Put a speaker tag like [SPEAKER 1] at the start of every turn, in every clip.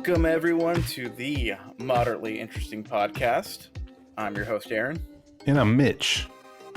[SPEAKER 1] Welcome, everyone, to the Moderately Interesting Podcast. I'm your host, Aaron.
[SPEAKER 2] And I'm Mitch.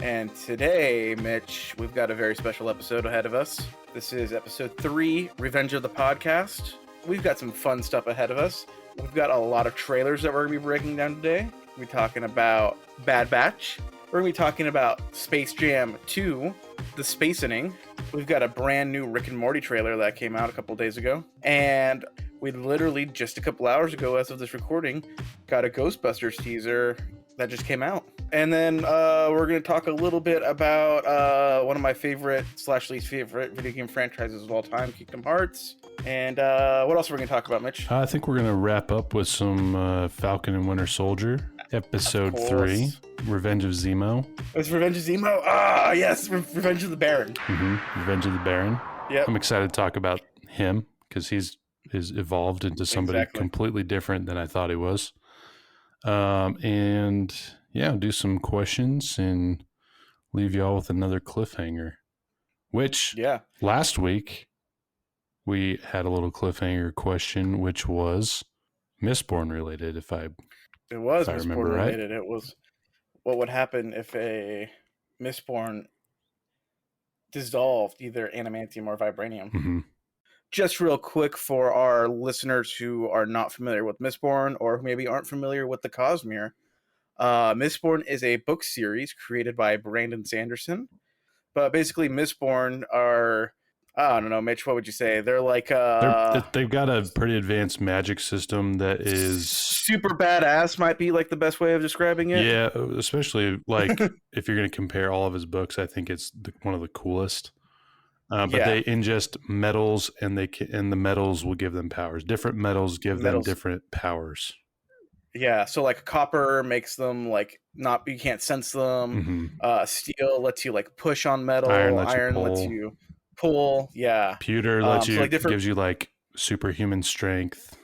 [SPEAKER 1] And today, Mitch, we've got a very special episode ahead of us. This is episode 3, Revenge of the Podcast. We've got some fun stuff ahead of us. We've got a lot of trailers that we're going to be breaking down today. We're talking about Bad Batch. We're going to be talking about Space Jam 2, The Spacening. We've got a brand new Rick and Morty trailer that came out a couple days ago. And we literally, just a couple hours ago as of this recording, got a Ghostbusters teaser that just came out. And then we're going to talk a little bit about one of my favorite / least favorite video game franchises of all time, Kingdom Hearts. And what else are we going to talk about, Mitch?
[SPEAKER 2] I think we're going to wrap up with some Falcon and Winter Soldier, episode 3, Revenge of Zemo.
[SPEAKER 1] It's Revenge of Zemo? Ah, yes, Revenge of the Baron.
[SPEAKER 2] Mm-hmm. Revenge of the Baron.
[SPEAKER 1] Yep.
[SPEAKER 2] I'm excited to talk about him because he's evolved into somebody completely different than I thought he was. And yeah, do some questions and leave y'all with another cliffhanger, which last week we had a little cliffhanger question, which was Mistborn related. If I remember right,
[SPEAKER 1] it was what would happen if a Mistborn dissolved either adamantium or vibranium.
[SPEAKER 2] Mm-hmm.
[SPEAKER 1] Just real quick for our listeners who are not familiar with Mistborn or who maybe aren't familiar with the Cosmere. Mistborn is a book series created by Brandon Sanderson. But basically, Mistborn are, I don't know, Mitch, what would you say? They're like...
[SPEAKER 2] they've got a pretty advanced magic system that is...
[SPEAKER 1] super badass might be like the best way of describing it.
[SPEAKER 2] Yeah, especially like if you're going to compare all of his books, I think it's one of the coolest. But they ingest metals, and the metals will give them powers. Different metals give them different powers.
[SPEAKER 1] Yeah, so like copper makes them like you can't sense them.
[SPEAKER 2] Mm-hmm.
[SPEAKER 1] Steel lets you like push on metal.
[SPEAKER 2] Iron
[SPEAKER 1] lets you pull. Yeah.
[SPEAKER 2] Pewter lets you gives you like superhuman strength.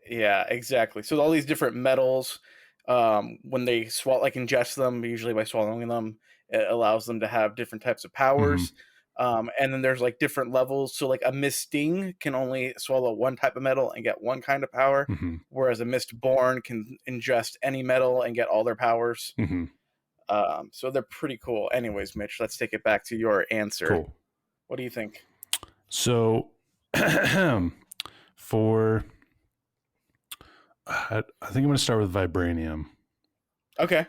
[SPEAKER 1] Yeah, exactly. So all these different metals, when they ingest them, usually by swallowing them, it allows them to have different types of powers.
[SPEAKER 2] Mm-hmm.
[SPEAKER 1] And then there's like different levels. So like a Misting can only swallow one type of metal and get one kind of power,
[SPEAKER 2] mm-hmm.
[SPEAKER 1] whereas a Mistborn can ingest any metal and get all their powers.
[SPEAKER 2] Mm-hmm.
[SPEAKER 1] So they're pretty cool. Anyways, Mitch, let's take it back to your answer.
[SPEAKER 2] Cool.
[SPEAKER 1] What do you think?
[SPEAKER 2] So for... I think I'm going to start with vibranium.
[SPEAKER 1] Okay.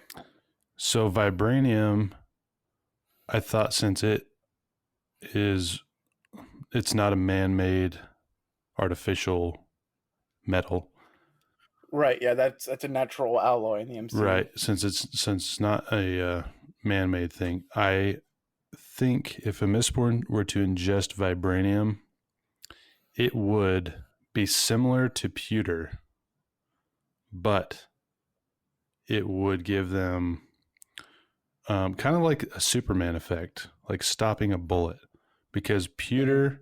[SPEAKER 2] So vibranium, I thought since it's not a man-made artificial metal.
[SPEAKER 1] Right. Yeah, that's a natural alloy in the MCU.
[SPEAKER 2] Right. Since it's not a man-made thing, I think if a Mistborn were to ingest vibranium, it would be similar to pewter, but it would give them kind of like a Superman effect, like stopping a bullet, because pewter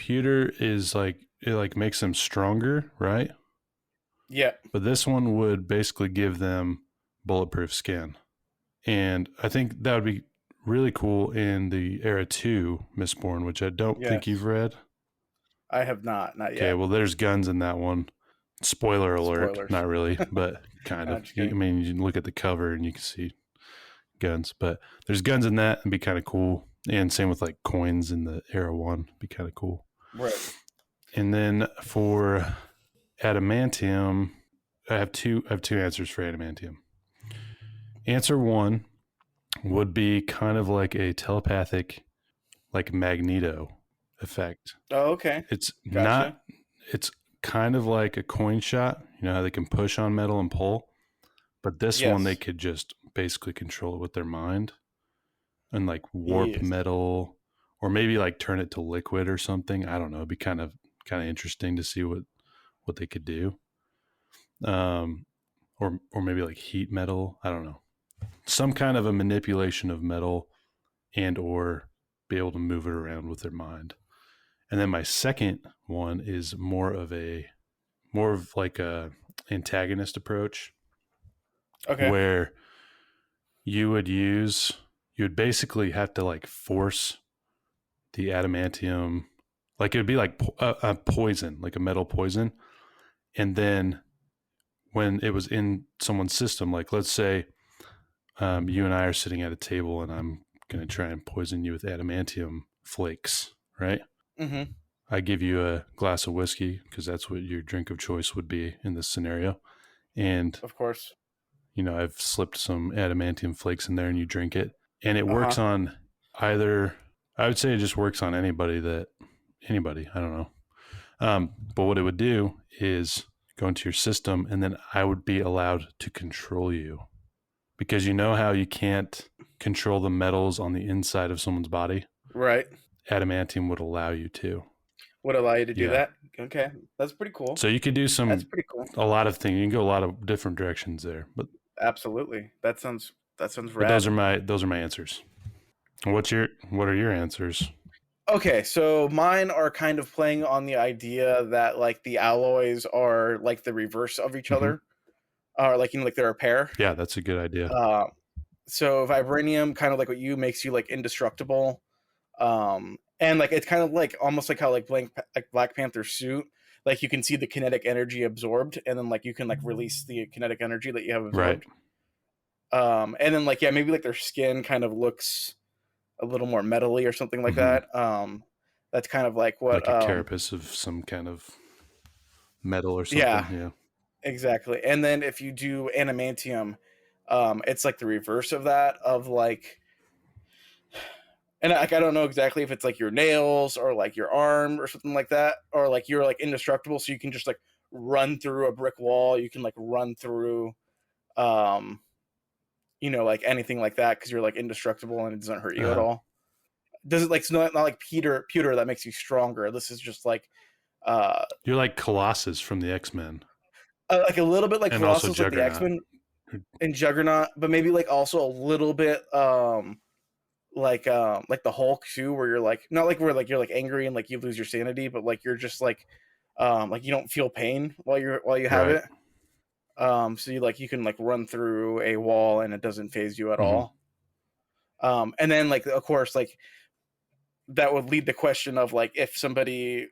[SPEAKER 2] is like, it like makes them stronger, right?
[SPEAKER 1] Yeah.
[SPEAKER 2] But this one would basically give them bulletproof skin. And I think that would be really cool in the Era 2 Mistborn, which I don't think you've read.
[SPEAKER 1] I have not yet.
[SPEAKER 2] Okay, well, there's guns in that one. Spoiler alert.
[SPEAKER 1] Spoilers.
[SPEAKER 2] Not really, but kind of. I mean, you can look at the cover and you can see guns, but there's guns in that and be kind of cool. And same with like coins in the Era 1, be kind of cool.
[SPEAKER 1] Right.
[SPEAKER 2] And then for adamantium, I have two answers for adamantium. Answer 1 would be kind of like a telepathic, like Magneto effect.
[SPEAKER 1] Oh, okay.
[SPEAKER 2] It's kind of like a coin shot. You know how they can push on metal and pull? But this one, they could just basically control it with their mind and like warp metal, or maybe like turn it to liquid or something. I don't know. It'd be kind of interesting to see what they could do. Or maybe like heat metal. I don't know. Some kind of a manipulation of metal and or be able to move it around with their mind. And then my second one is more of like a antagonist approach.
[SPEAKER 1] Okay.
[SPEAKER 2] Where you would basically have to like force the adamantium, like it would be like a poison, like a metal poison, And then when it was in someone's system, like let's say you and I are sitting at a table and I'm going to try and poison you with adamantium flakes, right?
[SPEAKER 1] Mm-hmm.
[SPEAKER 2] I give you a glass of whiskey because that's what your drink of choice would be in this scenario. And,
[SPEAKER 1] Of course.
[SPEAKER 2] I've slipped some adamantium flakes in there and you drink it. And it
[SPEAKER 1] Uh-huh.
[SPEAKER 2] works on either, I would say it just works on anybody, I don't know. But what it would do is go into your system and then I would be allowed to control you. Because you know how you can't control the metals on the inside of someone's body?
[SPEAKER 1] Right.
[SPEAKER 2] Adamantium would allow you to.
[SPEAKER 1] Would allow you to do
[SPEAKER 2] Yeah.
[SPEAKER 1] that. Okay. That's pretty cool.
[SPEAKER 2] So you could do
[SPEAKER 1] That's pretty cool.
[SPEAKER 2] a lot of things. You can go a lot of different directions there. But
[SPEAKER 1] Absolutely. That sounds
[SPEAKER 2] but
[SPEAKER 1] rad.
[SPEAKER 2] those are my answers. What are your answers?
[SPEAKER 1] Okay, so mine are kind of playing on the idea that like the alloys are like the reverse of each other, or like like they're a pair.
[SPEAKER 2] Yeah, that's a good idea.
[SPEAKER 1] So vibranium, kind of like what you makes you like indestructible, and like it's kind of like almost like how like Black Panther's suit, like you can see the kinetic energy absorbed, and then like you can like release the kinetic energy that you have absorbed.
[SPEAKER 2] Right.
[SPEAKER 1] And then like maybe like their skin kind of looks a little more metally or something like that. That's kind of like what
[SPEAKER 2] like a carapace of some kind of metal or something. Yeah.
[SPEAKER 1] Exactly. And then if you do adamantium, it's like the reverse of that, of like, and like I don't know exactly if it's like your nails or like your arm or something like that, or like you're like indestructible, so you can just like run through a brick wall. You can like run through, like anything like that because you're like indestructible and it doesn't hurt you at all. Does it like it's not like pewter that makes you stronger? This is just like
[SPEAKER 2] you're like Colossus from the X-Men.
[SPEAKER 1] Like a little bit like
[SPEAKER 2] and
[SPEAKER 1] Colossus, like the X-Men and Juggernaut, but maybe like also a little bit like the Hulk too, where you're like not like where like you're like angry and like you lose your sanity, but like you're just like you don't feel pain while you have it. So you can like run through a wall and it doesn't phase you at all. And then like of course like that would lead the question of like if somebody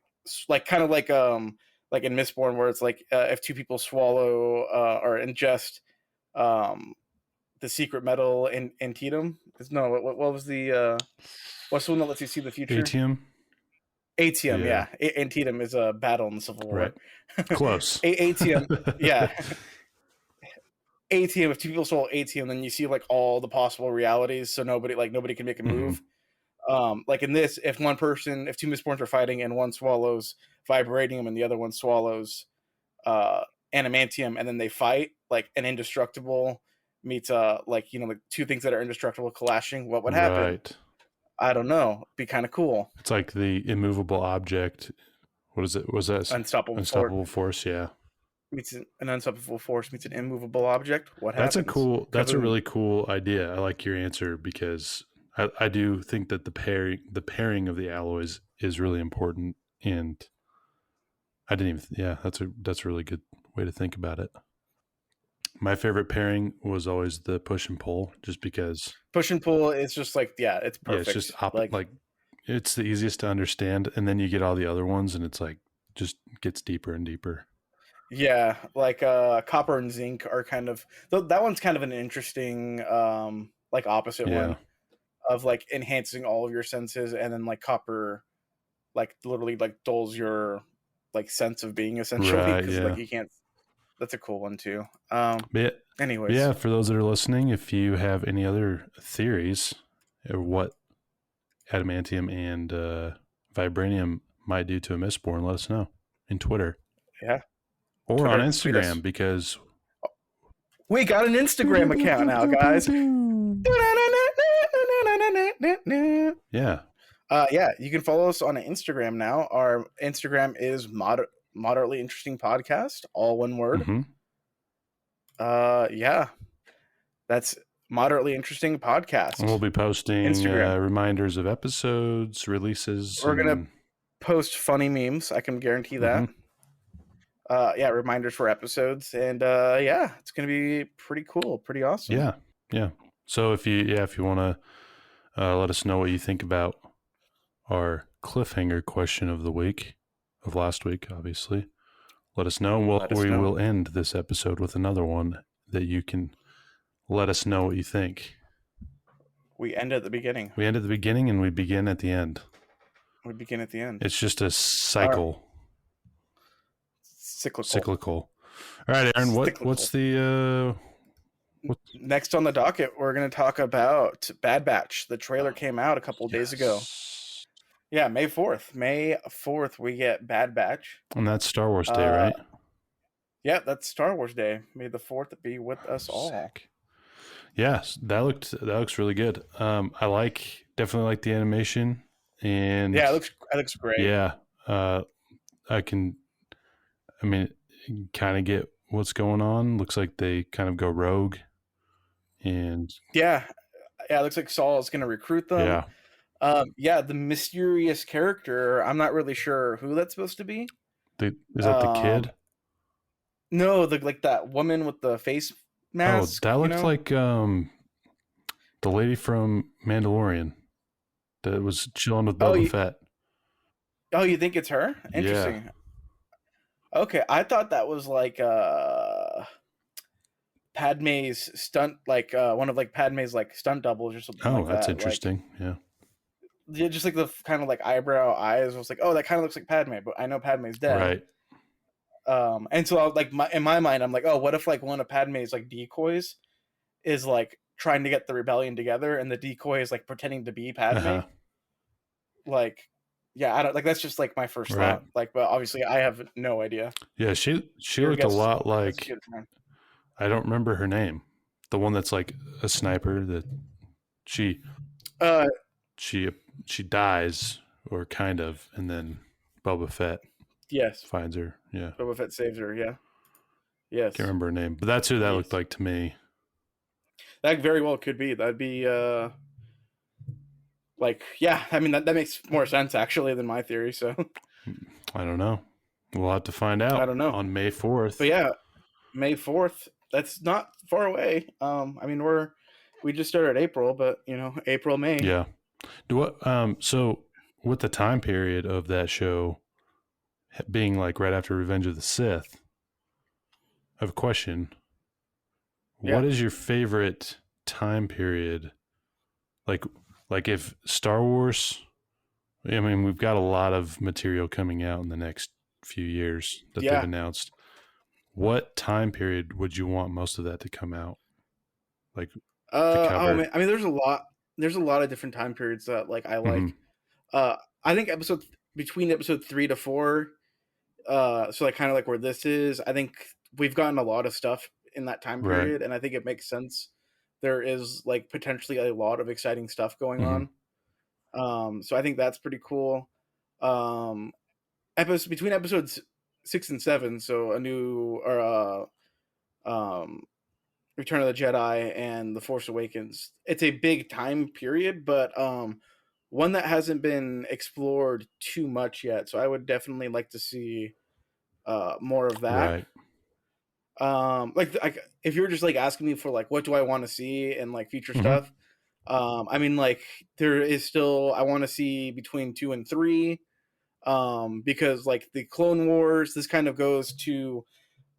[SPEAKER 1] like kind of like in Mistborn where it's like if two people swallow or ingest the secret metal in Antietam. No, what was the what's the one that lets you see the future? Atium, yeah. Antietam is a battle in the Civil War.
[SPEAKER 2] Right. Close.
[SPEAKER 1] Atium, yeah. Atium, if two people swallow Atium, then you see like all the possible realities, so nobody can make a move. Like in this, if two Mistborns are fighting and one swallows vibranium and the other one swallows adamantium, and then they fight, like an indestructible meets like two things that are indestructible clashing, what would happen?
[SPEAKER 2] Right.
[SPEAKER 1] I don't know. Be kind of cool.
[SPEAKER 2] It's like the immovable object. What is it? Was that unstoppable force? Yeah.
[SPEAKER 1] Meets an unstoppable force meets an immovable object. What happens?
[SPEAKER 2] That's a really cool idea. I like your answer because I do think that the pairing of the alloys is really important, and I didn't even. Yeah, that's a really good way to think about it. My favorite pairing was always the push and pull, just because
[SPEAKER 1] push and pull is just like it's perfect.
[SPEAKER 2] Yeah, it's just like it's the easiest to understand, and then you get all the other ones, and it's like just gets deeper and deeper.
[SPEAKER 1] Yeah, like copper and zinc are kind of that one's kind of an interesting like opposite one of like enhancing all of your senses, and then like copper like literally like dulls your like sense of being essentially because like you can't. That's a cool one too. Anyways,
[SPEAKER 2] yeah, for those that are listening, if you have any other theories of what adamantium and vibranium might do to a Mistborn, let us know in Twitter.
[SPEAKER 1] Yeah.
[SPEAKER 2] Or Twitter, on Instagram, because
[SPEAKER 1] we got an Instagram account now, guys.
[SPEAKER 2] Yeah.
[SPEAKER 1] Yeah, you can follow us on Instagram now. Our Instagram is Moderately Interesting Podcast, all one word. Yeah, that's Moderately Interesting Podcast.
[SPEAKER 2] And we'll be posting reminders of episodes, releases.
[SPEAKER 1] We're gonna post funny memes. I can guarantee that. Yeah, reminders for episodes, and yeah, it's gonna be pretty cool, pretty awesome.
[SPEAKER 2] Yeah. So if you want to let us know what you think about our cliffhanger question of the week, of last week, obviously, let us know. We will end this episode with another one that you can let us know what you think.
[SPEAKER 1] We end at the beginning.
[SPEAKER 2] We end at the beginning and we begin at the end.
[SPEAKER 1] We begin at the end.
[SPEAKER 2] It's just a cycle.
[SPEAKER 1] Cyclical.
[SPEAKER 2] All right, Aaron, what's the...
[SPEAKER 1] Next on the docket, we're going to talk about Bad Batch. The trailer came out a couple of days ago. Yeah, May 4th. May 4th, we get Bad Batch.
[SPEAKER 2] And that's Star Wars Day, right?
[SPEAKER 1] Yeah, that's Star Wars Day. May the 4th be with us all.
[SPEAKER 2] Sick. Yes, that looks really good. I definitely like the animation, and
[SPEAKER 1] yeah, it looks great.
[SPEAKER 2] Yeah, I kind of get what's going on. Looks like they kind of go rogue, and
[SPEAKER 1] yeah, it looks like Saul is going to recruit them. Yeah, the mysterious character. I'm not really sure who that's supposed to be.
[SPEAKER 2] Is that the kid?
[SPEAKER 1] No, like that woman with the face mask.
[SPEAKER 2] Oh, that looks like the lady from Mandalorian that was chilling with Boba Fett.
[SPEAKER 1] Oh, you think it's her? Interesting. Yeah. Okay, I thought that was like Padme's stunt, like one of like Padme's like stunt doubles or something.
[SPEAKER 2] Oh, that's interesting.
[SPEAKER 1] Yeah, just like the kind of like eyebrow eyes. I was like, oh, that kind of looks like Padme, but I know Padme's dead.
[SPEAKER 2] Right.
[SPEAKER 1] And so I was like, in my mind, I'm like, oh, what if like one of Padme's like decoys is like trying to get the rebellion together, and the decoy is like pretending to be Padme? Uh-huh. Like, yeah, I don't like. That's just like my first thought. Like, but obviously, I have no idea.
[SPEAKER 2] Yeah, she looked a lot like. I don't remember her name. The one that's like a sniper that she dies, or kind of, and then Boba Fett finds her. Yeah,
[SPEAKER 1] Boba Fett saves her. Yeah, yes.
[SPEAKER 2] Can't remember her name, but that's who that looked like to me.
[SPEAKER 1] That very well could be. That'd be like, yeah. I mean, that makes more sense actually than my theory. So
[SPEAKER 2] I don't know. We'll have to find out.
[SPEAKER 1] I don't know
[SPEAKER 2] on May 4th.
[SPEAKER 1] But yeah, May 4th. That's not far away. I mean, we just started April, but April, May.
[SPEAKER 2] Yeah. So with the time period of that show being like right after Revenge of the Sith, I have a question. Yeah. What is your favorite time period? Like if Star Wars, I mean, we've got a lot of material coming out in the next few years that they've announced. What time period would you want most of that to come out? Like,
[SPEAKER 1] I mean, there's a lot of different time periods that like I like. Mm-hmm. I think between episode 3 to 4, so like kind of like where this is, I think we've gotten a lot of stuff in that time period, and I think it makes sense. There is like potentially a lot of exciting stuff going on. So I think that's pretty cool. Between episodes 6 and 7, so Return of the Jedi and The Force Awakens, it's a big time period, but one that hasn't been explored too much yet. So I would definitely like to see more of that. Right. Like if you're just like asking me for like what do I want to see and like future stuff, I mean, like there is still, I want to see between 2 and 3, because like the Clone Wars, this kind of goes to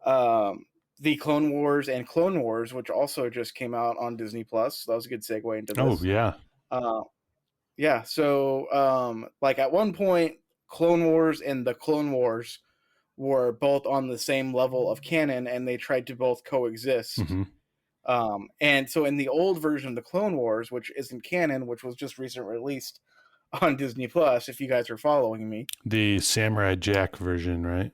[SPEAKER 1] the Clone Wars and Clone Wars, which also just came out on Disney Plus. So that was a good segue into this.
[SPEAKER 2] Oh yeah.
[SPEAKER 1] Yeah. So like at one point, Clone Wars and the Clone Wars were both on the same level of canon, and they tried to both coexist. And so in the old version of the Clone Wars, which isn't canon, which was just recently released on Disney Plus, if you guys are following me,
[SPEAKER 2] the Samurai Jack version, right?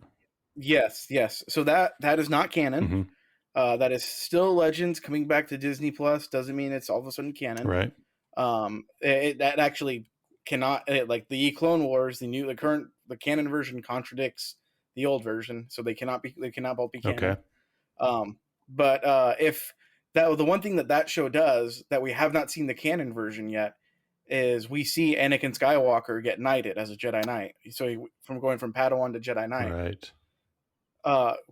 [SPEAKER 1] Yes. So that is not canon. That is still Legends coming back to Disney Plus. Doesn't mean it's all of a sudden canon,
[SPEAKER 2] right?
[SPEAKER 1] That actually cannot, like the Clone Wars, the canon version contradicts the old version, so they cannot both be canon. Okay. But if the one thing that show does that we have not seen the canon version yet is we see Anakin Skywalker get knighted as a Jedi Knight. So from going from Padawan to Jedi Knight.
[SPEAKER 2] Right.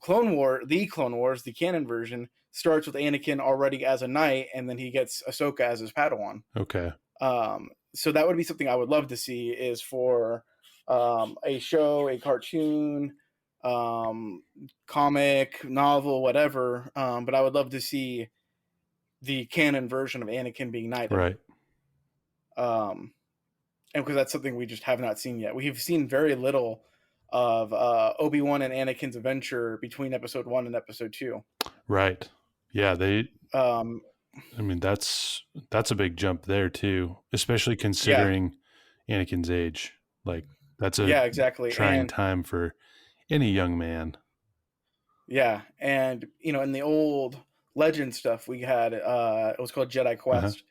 [SPEAKER 1] Clone Wars, the canon version, starts with Anakin already as a knight, and then he gets Ahsoka as his Padawan.
[SPEAKER 2] Okay.
[SPEAKER 1] So that would be something I would love to see, is for a show, a cartoon, comic, novel, whatever. But I would love to see the canon version of Anakin being knighted.
[SPEAKER 2] Right.
[SPEAKER 1] And because that's something we just have not seen yet. We've seen very little of Obi-Wan and Anakin's adventure between episode 1 and episode 2.
[SPEAKER 2] Right. Yeah,
[SPEAKER 1] Um,
[SPEAKER 2] I mean, that's a big jump there too, especially considering Anakin's age. Like, that's a
[SPEAKER 1] exactly.
[SPEAKER 2] trying time for any young man.
[SPEAKER 1] Yeah, and in the old legend stuff we had, it was called Jedi Quest.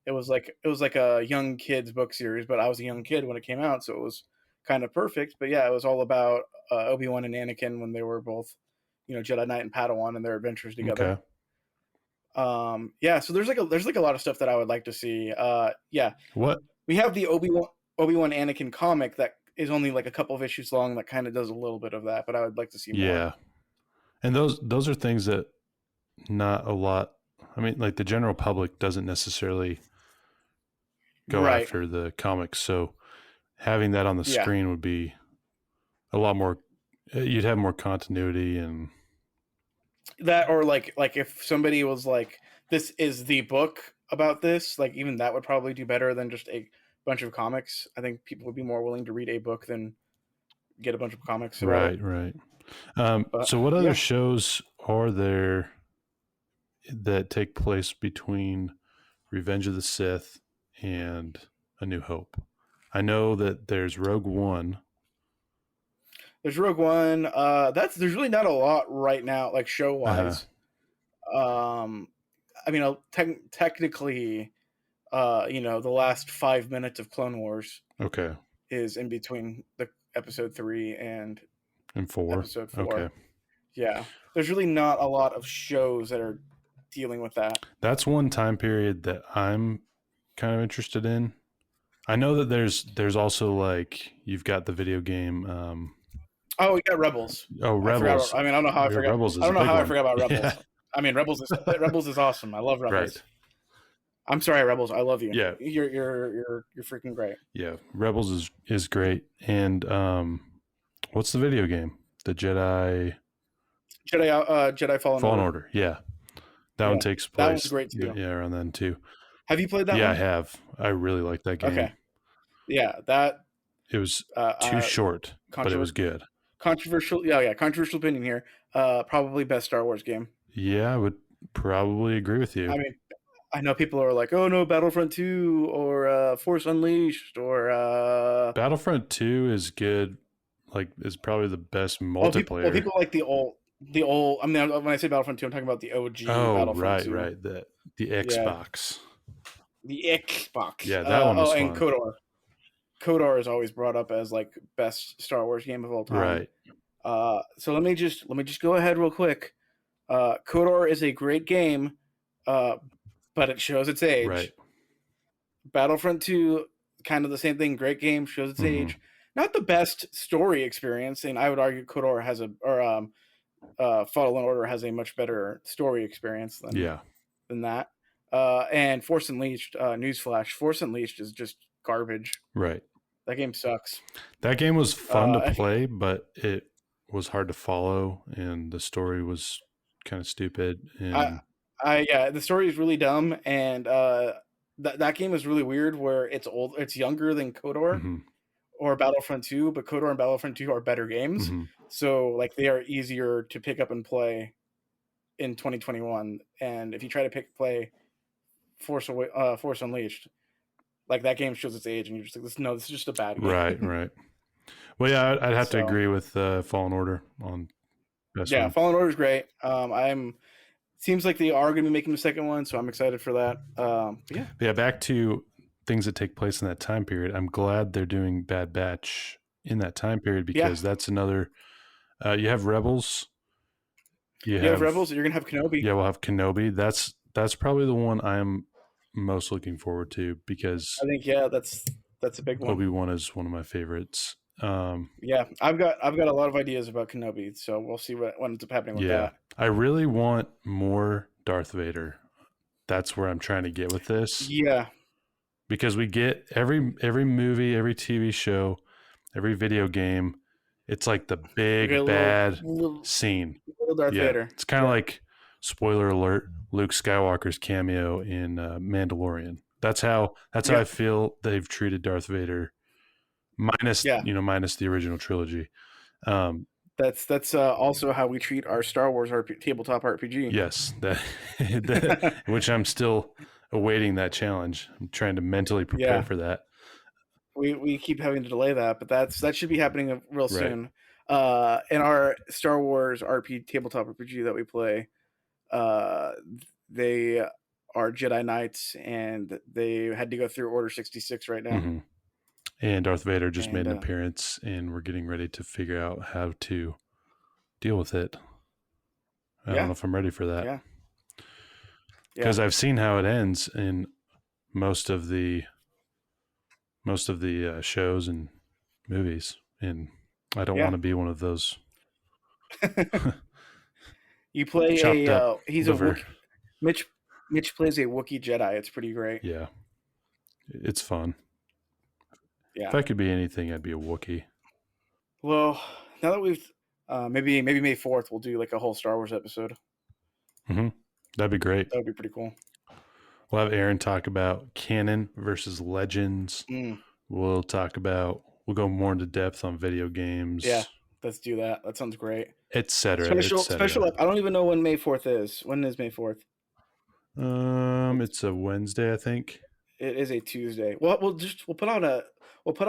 [SPEAKER 1] It was like a young kids book series, but I was a young kid when it came out, so it was kind of perfect. But yeah, it was all about Obi-Wan and Anakin when they were both, Jedi Knight and Padawan and their adventures together.
[SPEAKER 2] Okay.
[SPEAKER 1] Yeah, so there's like a lot of stuff that I would like to see. Yeah.
[SPEAKER 2] What?
[SPEAKER 1] We have the Obi-Wan Anakin comic that is only like a couple of issues long that kind of does a little bit of that, but I would like to see more.
[SPEAKER 2] Yeah. And those are things that not a lot, I mean, like the general public doesn't necessarily go after the comics. So having that on the screen would be a lot more, you'd have more continuity and
[SPEAKER 1] that, or like if somebody was like, this is the book about this, like even that would probably do better than just a bunch of comics. I think people would be more willing to read a book than get a bunch of comics about it.
[SPEAKER 2] Right. So what other shows are there that take place between Revenge of the Sith and A New Hope? I know that there's Rogue One.
[SPEAKER 1] There's Rogue One. There's really not a lot right now, like show wise. I mean, technically, the last 5 minutes of Clone Wars, is in between the episode 3 and
[SPEAKER 2] 4.
[SPEAKER 1] Episode 4.
[SPEAKER 2] Okay.
[SPEAKER 1] Yeah, there's really not a lot of shows that are dealing with that.
[SPEAKER 2] That's one time period that I'm kind of interested in. I know that there's also like you've got the video game.
[SPEAKER 1] Oh, we got Rebels.
[SPEAKER 2] Oh, Rebels.
[SPEAKER 1] I don't know how I forgot.
[SPEAKER 2] Rebels
[SPEAKER 1] I don't know how I forgot about Rebels.
[SPEAKER 2] Yeah.
[SPEAKER 1] I mean, Rebels is awesome. I love Rebels.
[SPEAKER 2] Right.
[SPEAKER 1] I'm sorry, Rebels. I love you.
[SPEAKER 2] Yeah.
[SPEAKER 1] You're freaking great.
[SPEAKER 2] Yeah, Rebels is great. And what's the video game? The Jedi
[SPEAKER 1] Fallen
[SPEAKER 2] Order. Yeah. That one takes place.
[SPEAKER 1] That one's great too.
[SPEAKER 2] Yeah, around then too.
[SPEAKER 1] Have you played that one?
[SPEAKER 2] Yeah, I have. I really like that game.
[SPEAKER 1] Okay. Yeah,
[SPEAKER 2] it was too short, but it was good.
[SPEAKER 1] Controversial opinion here. Probably best Star Wars game.
[SPEAKER 2] Yeah, I would probably agree with you.
[SPEAKER 1] I mean, I know people are like, "Oh no, Battlefront 2 or Force Unleashed or
[SPEAKER 2] Battlefront 2 is good. Like, is probably the best multiplayer.
[SPEAKER 1] Well, people like the old. I mean, when I say Battlefront 2, I'm talking about the OG. Battlefront 2.
[SPEAKER 2] Right. The Xbox.
[SPEAKER 1] The Xbox.
[SPEAKER 2] Yeah, that one was fun.
[SPEAKER 1] And KOTOR. KOTOR is always brought up as like best Star Wars game of all time.
[SPEAKER 2] Right.
[SPEAKER 1] So let me just go ahead real quick. KOTOR is a great game, but it shows its age.
[SPEAKER 2] Right.
[SPEAKER 1] Battlefront 2, kind of the same thing. Great game, shows its age. Not the best story experience, and I would argue KOTOR has Fallen Order has a much better story experience than that. And Force Unleashed, newsflash, Force Unleashed is just garbage.
[SPEAKER 2] Right.
[SPEAKER 1] That game sucks.
[SPEAKER 2] That game was fun to play, but it was hard to follow, and the story was kind of stupid. And
[SPEAKER 1] the story is really dumb, and that game is really weird. Where it's younger than KOTOR or Battlefront 2, but KOTOR and Battlefront 2 are better games, so like they are easier to pick up and play in 2021. And if you try to play Force Unleashed, like that game shows its age, and you're just like, this is just a bad game.
[SPEAKER 2] Right. Well, yeah, I'd have to agree with Fallen Order on best one.
[SPEAKER 1] Fallen Order is great. Seems like they are going to be making the second one, so I'm excited for that.
[SPEAKER 2] Yeah, back to things that take place in that time period. I'm glad they're doing Bad Batch in that time period, because that's another. You have Rebels. You have
[SPEAKER 1] Rebels. You're going to have Kenobi.
[SPEAKER 2] Yeah, we'll have Kenobi. That's probably the one I'm most looking forward to, because
[SPEAKER 1] I think that's a big one.
[SPEAKER 2] Obi-Wan is one of my favorites.
[SPEAKER 1] I've got a lot of ideas about Kenobi, so we'll see what ends up happening with that.
[SPEAKER 2] I really want more Darth Vader. That's where I'm trying to get with this.
[SPEAKER 1] Yeah,
[SPEAKER 2] because we get every movie, every TV show, every video game, It's like the
[SPEAKER 1] Like a
[SPEAKER 2] big
[SPEAKER 1] little,
[SPEAKER 2] bad
[SPEAKER 1] little,
[SPEAKER 2] scene.
[SPEAKER 1] little Darth
[SPEAKER 2] Yeah,
[SPEAKER 1] Vader.
[SPEAKER 2] it's kind of
[SPEAKER 1] Yeah.
[SPEAKER 2] like, spoiler alert, Luke Skywalker's cameo in Mandalorian. That's how I
[SPEAKER 1] Yep.
[SPEAKER 2] feel they've treated Darth Vader,
[SPEAKER 1] Yeah.
[SPEAKER 2] minus the original trilogy. Um,
[SPEAKER 1] That's also how we treat our Star Wars tabletop RPG.
[SPEAKER 2] yes, which I'm still awaiting that challenge. I'm trying to mentally prepare
[SPEAKER 1] Yeah.
[SPEAKER 2] for that.
[SPEAKER 1] We keep having to delay that, but that should be happening real
[SPEAKER 2] Right.
[SPEAKER 1] soon. In our Star Wars tabletop RPG that we play, uh, they are Jedi Knights, and they had to go through Order 66 right now.
[SPEAKER 2] Mm-hmm. And Darth Vader just made
[SPEAKER 1] And
[SPEAKER 2] an appearance, and we're getting ready to figure out how to deal with it. I don't know if I'm ready for that.
[SPEAKER 1] Yeah.
[SPEAKER 2] Because I've seen how it ends in most of the shows and movies, and I don't want to be one of those
[SPEAKER 1] You play
[SPEAKER 2] chopped up
[SPEAKER 1] he's
[SPEAKER 2] liver.
[SPEAKER 1] a Wookiee. Mitch plays a Wookiee Jedi. It's pretty great.
[SPEAKER 2] Yeah, it's fun.
[SPEAKER 1] Yeah.
[SPEAKER 2] If I could be anything, I'd be a Wookiee.
[SPEAKER 1] Well, now that we've maybe May 4th, we'll do like a whole Star Wars episode.
[SPEAKER 2] Mm-hmm. That'd be great.
[SPEAKER 1] That would be pretty cool.
[SPEAKER 2] We'll have Aaron talk about canon versus legends. We'll go more into depth on video games.
[SPEAKER 1] Yeah, let's do that. That sounds great.
[SPEAKER 2] Etc.
[SPEAKER 1] Special. I don't even know when May 4th is. When is May 4th?
[SPEAKER 2] It's a Wednesday, I think.
[SPEAKER 1] It is a Tuesday. Well, we'll put out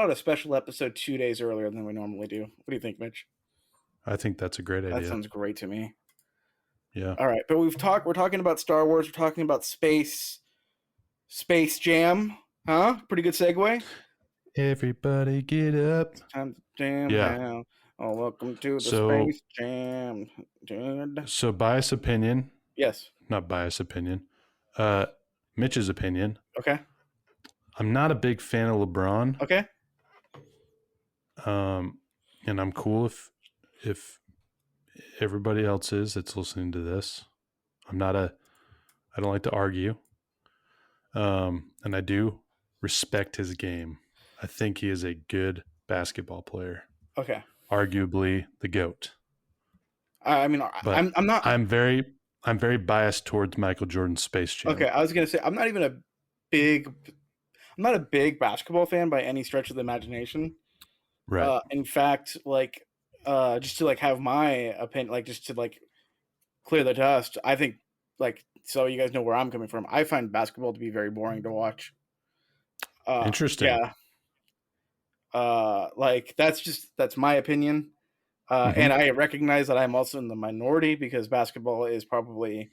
[SPEAKER 1] a special episode 2 days earlier than we normally do. What do you think, Mitch?
[SPEAKER 2] I think that's a great idea.
[SPEAKER 1] That sounds great to me.
[SPEAKER 2] Yeah.
[SPEAKER 1] All right, but we're talking about Star Wars. We're talking about Space Jam. Huh? Pretty good segue.
[SPEAKER 2] Everybody get up.
[SPEAKER 1] Time to jam now. Oh, welcome to the Space Jam, dude.
[SPEAKER 2] So biased opinion.
[SPEAKER 1] Yes.
[SPEAKER 2] Not biased opinion. Mitch's opinion.
[SPEAKER 1] Okay.
[SPEAKER 2] I'm not a big fan of LeBron.
[SPEAKER 1] Okay.
[SPEAKER 2] And I'm cool if everybody else is that's listening to this. I don't like to argue. And I do respect his game. I think he is a good basketball player.
[SPEAKER 1] Okay.
[SPEAKER 2] Arguably the GOAT.
[SPEAKER 1] I mean,
[SPEAKER 2] but
[SPEAKER 1] I'm not.
[SPEAKER 2] I'm very biased towards Michael Jordan's Space Jam.
[SPEAKER 1] Okay, I was gonna say I'm not a big basketball fan by any stretch of the imagination.
[SPEAKER 2] Right.
[SPEAKER 1] In fact, like, just to like have my opinion, like just to like clear the dust, I think like so you guys know where I'm coming from. I find basketball to be very boring to watch.
[SPEAKER 2] Interesting.
[SPEAKER 1] Yeah. Like that's my opinion. And I recognize that I'm also in the minority because basketball is probably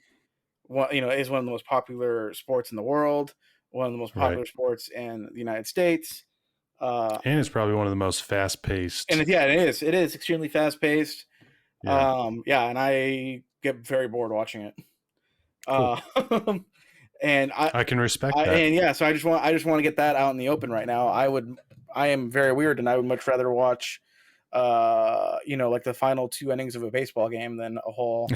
[SPEAKER 1] one of the most popular sports in the world, one of the most popular sports in the United States.
[SPEAKER 2] And it's probably one of the most fast-paced.
[SPEAKER 1] And it is. It is extremely fast-paced.
[SPEAKER 2] Yeah.
[SPEAKER 1] And I get very bored watching it.
[SPEAKER 2] Cool.
[SPEAKER 1] And I
[SPEAKER 2] can respect that.
[SPEAKER 1] And yeah, so I just want to get that out in the open right now. I am very weird, and I would much rather watch, like the final 2 innings of a baseball game than a whole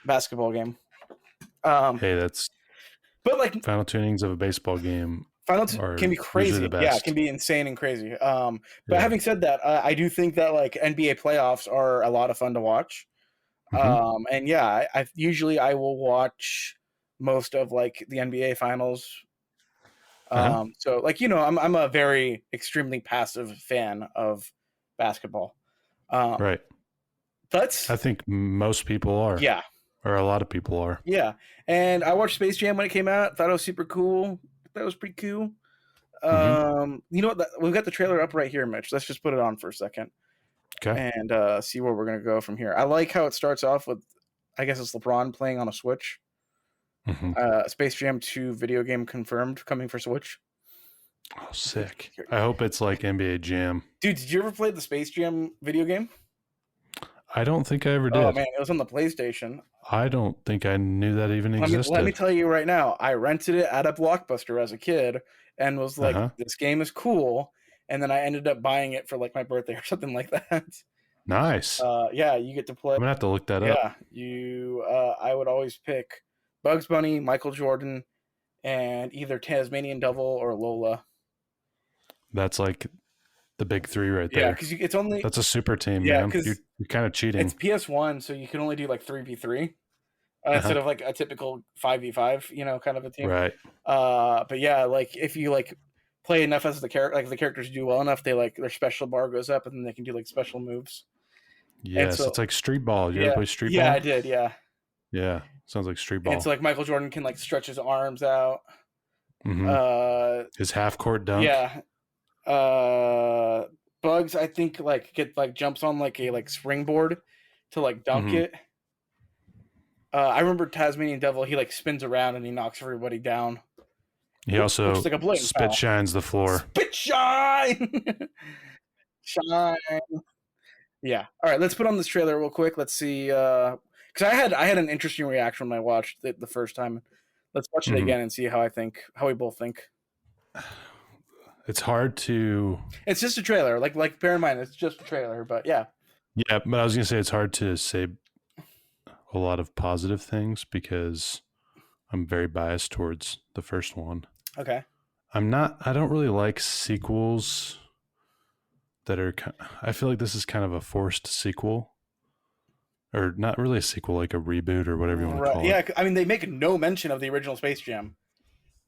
[SPEAKER 1] basketball game. But like
[SPEAKER 2] final 2 innings of a baseball game.
[SPEAKER 1] Can be crazy. Yeah, it can be insane and crazy. But having said that, I do think that like NBA playoffs are a lot of fun to watch. And yeah, I usually will watch most of like the NBA finals. So like, I'm a very extremely passive fan of basketball.
[SPEAKER 2] Right.
[SPEAKER 1] But
[SPEAKER 2] I think most people are.
[SPEAKER 1] Yeah.
[SPEAKER 2] Or a lot of people are.
[SPEAKER 1] Yeah. And I watched Space Jam when it came out. Thought it was super cool. That was pretty cool. You know what? We've got the trailer up right here, Mitch. Let's just put it on for a second.
[SPEAKER 2] Okay.
[SPEAKER 1] And see where we're going to go from here. I like how it starts off with, I guess it's LeBron playing on a Switch. Space Jam 2 video game confirmed coming for Switch.
[SPEAKER 2] Oh, sick. I hope it's like NBA Jam.
[SPEAKER 1] Dude, did you ever play the Space Jam video game?
[SPEAKER 2] I don't think I ever did.
[SPEAKER 1] Oh, man. It was on the PlayStation.
[SPEAKER 2] I don't think I knew that even existed.
[SPEAKER 1] Let me tell you right now. I rented it at a Blockbuster as a kid and was like, this game is cool. And then I ended up buying it for like my birthday or something like that.
[SPEAKER 2] Nice.
[SPEAKER 1] Yeah, you get to play.
[SPEAKER 2] I'm going to have to look that up.
[SPEAKER 1] Yeah, I would always pick Bugs Bunny, Michael Jordan, and either Tasmanian Devil or Lola.
[SPEAKER 2] That's like the big three right
[SPEAKER 1] Yeah,
[SPEAKER 2] there.
[SPEAKER 1] because it's only
[SPEAKER 2] That's a super team,
[SPEAKER 1] yeah,
[SPEAKER 2] man.
[SPEAKER 1] because
[SPEAKER 2] You're kind of cheating.
[SPEAKER 1] it's PS1, so you can only do like 3v3
[SPEAKER 2] Uh-huh.
[SPEAKER 1] instead of like a typical 5v5, kind of a team.
[SPEAKER 2] Right.
[SPEAKER 1] But yeah, like if you like play enough as the character, like the characters do well enough, they like their special bar goes up, and then they can do like special moves. And
[SPEAKER 2] Yes,
[SPEAKER 1] so
[SPEAKER 2] it's like street ball. You ever play street
[SPEAKER 1] yeah,
[SPEAKER 2] ball?
[SPEAKER 1] I did, yeah.
[SPEAKER 2] Yeah, sounds like street
[SPEAKER 1] And so
[SPEAKER 2] ball.
[SPEAKER 1] like Michael Jordan can like stretch his arms out.
[SPEAKER 2] Mm-hmm.
[SPEAKER 1] Uh,
[SPEAKER 2] His half court dunk.
[SPEAKER 1] yeah. Bugs, I think like jumps on like a like springboard to like dunk it. I remember Tasmanian Devil. He like spins around and he knocks everybody down.
[SPEAKER 2] He also
[SPEAKER 1] which is like a blatant
[SPEAKER 2] spit
[SPEAKER 1] foul.
[SPEAKER 2] shines the floor.
[SPEAKER 1] Spit shine, shine. Yeah. All right. Let's put on this trailer real quick. Let's see. Because I had an interesting reaction when I watched it the first time. Let's watch it again and see how we both think.
[SPEAKER 2] It's hard to.
[SPEAKER 1] It's just a trailer. Like bear in mind, it's just a trailer. But yeah.
[SPEAKER 2] Yeah, but I was gonna say it's hard to say a lot of positive things because I'm very biased towards the first one.
[SPEAKER 1] Okay.
[SPEAKER 2] I don't really like sequels that are. I feel like this is kind of a forced sequel, or not really a sequel, like a reboot or whatever you want to call it.
[SPEAKER 1] Yeah, I mean they make no mention of the original Space Jam.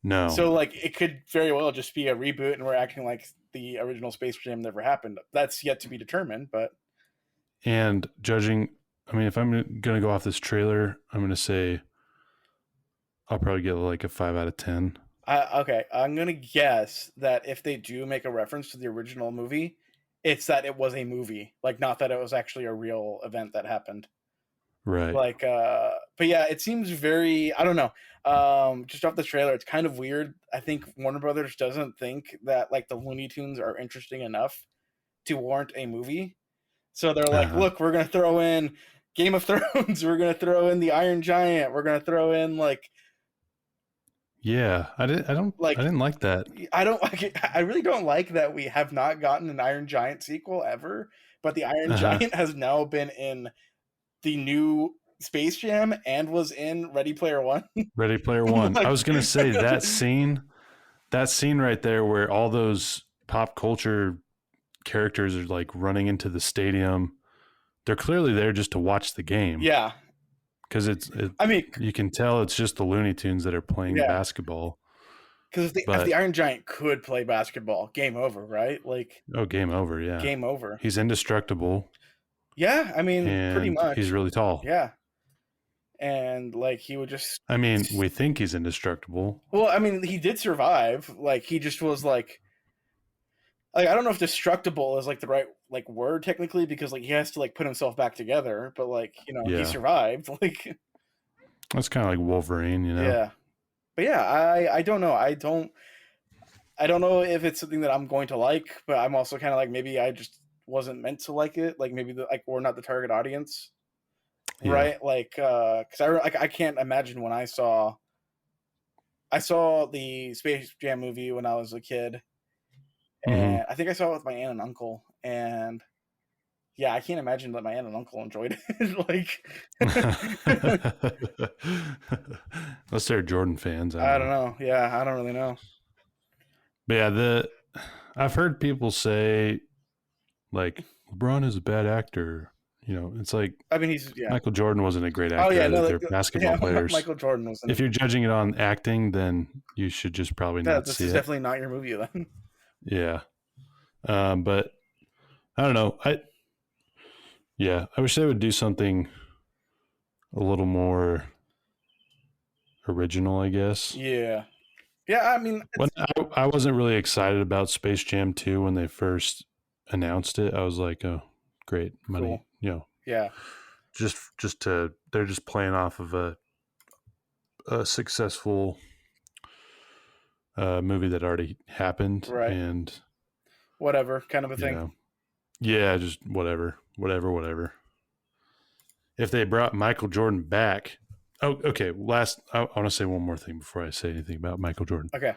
[SPEAKER 2] No.
[SPEAKER 1] So like it could very well just be a reboot, and we're acting like the original Space Jam never happened. That's yet to be determined, but.
[SPEAKER 2] And judging, I mean, if I'm going to go off this trailer, I'm going to say I'll probably get like a 5 out of 10.
[SPEAKER 1] Okay, I'm going to guess that if they do make a reference to the original movie, it's that it was a movie, like not that it was actually a real event that happened.
[SPEAKER 2] Right.
[SPEAKER 1] Like, but yeah, it seems very, I don't know. Just off the trailer, it's kind of weird. I think Warner Brothers doesn't think that like the Looney Tunes are interesting enough to warrant a movie. So they're like, look, we're going to throw in Game of Thrones. We're going to throw in the Iron Giant. We're going to throw in like.
[SPEAKER 2] Yeah, I didn't like that.
[SPEAKER 1] I really don't like that we have not gotten an Iron Giant sequel ever, but the Iron Giant has now been in the new Space Jam and was in Ready Player One.
[SPEAKER 2] Ready Player One. I was going to say that scene right there where all those pop culture characters are like running into the stadium. They're clearly there just to watch the game.
[SPEAKER 1] Yeah.
[SPEAKER 2] Because I mean, you can tell it's just the Looney Tunes that are playing basketball.
[SPEAKER 1] Because if the Iron Giant could play basketball, game over, right? Like,
[SPEAKER 2] game over, yeah.
[SPEAKER 1] Game over.
[SPEAKER 2] He's indestructible.
[SPEAKER 1] Yeah, I mean, pretty much.
[SPEAKER 2] He's really tall.
[SPEAKER 1] Yeah. And like he would just.
[SPEAKER 2] I mean, we think he's indestructible.
[SPEAKER 1] Well, I mean, he did survive. Like he just was like I don't know if destructible is like the right like word technically because like he has to like put himself back together, but like he survived. Like
[SPEAKER 2] that's kind of like Wolverine,
[SPEAKER 1] Yeah, but yeah, I don't know. I don't know if it's something that I'm going to like, but I'm also kind of like maybe I just wasn't meant to like it. Like maybe we're not the target audience, right? Like because I can't imagine when I saw the Space Jam movie when I was a kid. And I think I saw it with my aunt and uncle, and yeah, I can't imagine that my aunt and uncle enjoyed it. Like,
[SPEAKER 2] unless they're Jordan fans,
[SPEAKER 1] I don't know. Yeah, I don't really know.
[SPEAKER 2] But yeah, I've heard people say like LeBron is a bad actor. It's like
[SPEAKER 1] I mean,
[SPEAKER 2] Michael Jordan wasn't a great actor.
[SPEAKER 1] Oh yeah, no,
[SPEAKER 2] they're basketball players.
[SPEAKER 1] Michael Jordan was.
[SPEAKER 2] If you're judging it on acting, then you should just probably not see it.
[SPEAKER 1] This is definitely not your movie then.
[SPEAKER 2] Yeah. But I don't know. I wish they would do something a little more original, I guess.
[SPEAKER 1] Yeah. Yeah, I mean,
[SPEAKER 2] I wasn't really excited about Space Jam 2 when they first announced it. I was like, oh, great money,
[SPEAKER 1] cool. Yeah.
[SPEAKER 2] They're just playing off of a successful movie that already happened,
[SPEAKER 1] right?
[SPEAKER 2] And
[SPEAKER 1] whatever kind of a thing.
[SPEAKER 2] Yeah, just whatever. If they brought Michael Jordan back, okay. I want to say one more thing before I say anything about Michael Jordan.
[SPEAKER 1] Okay.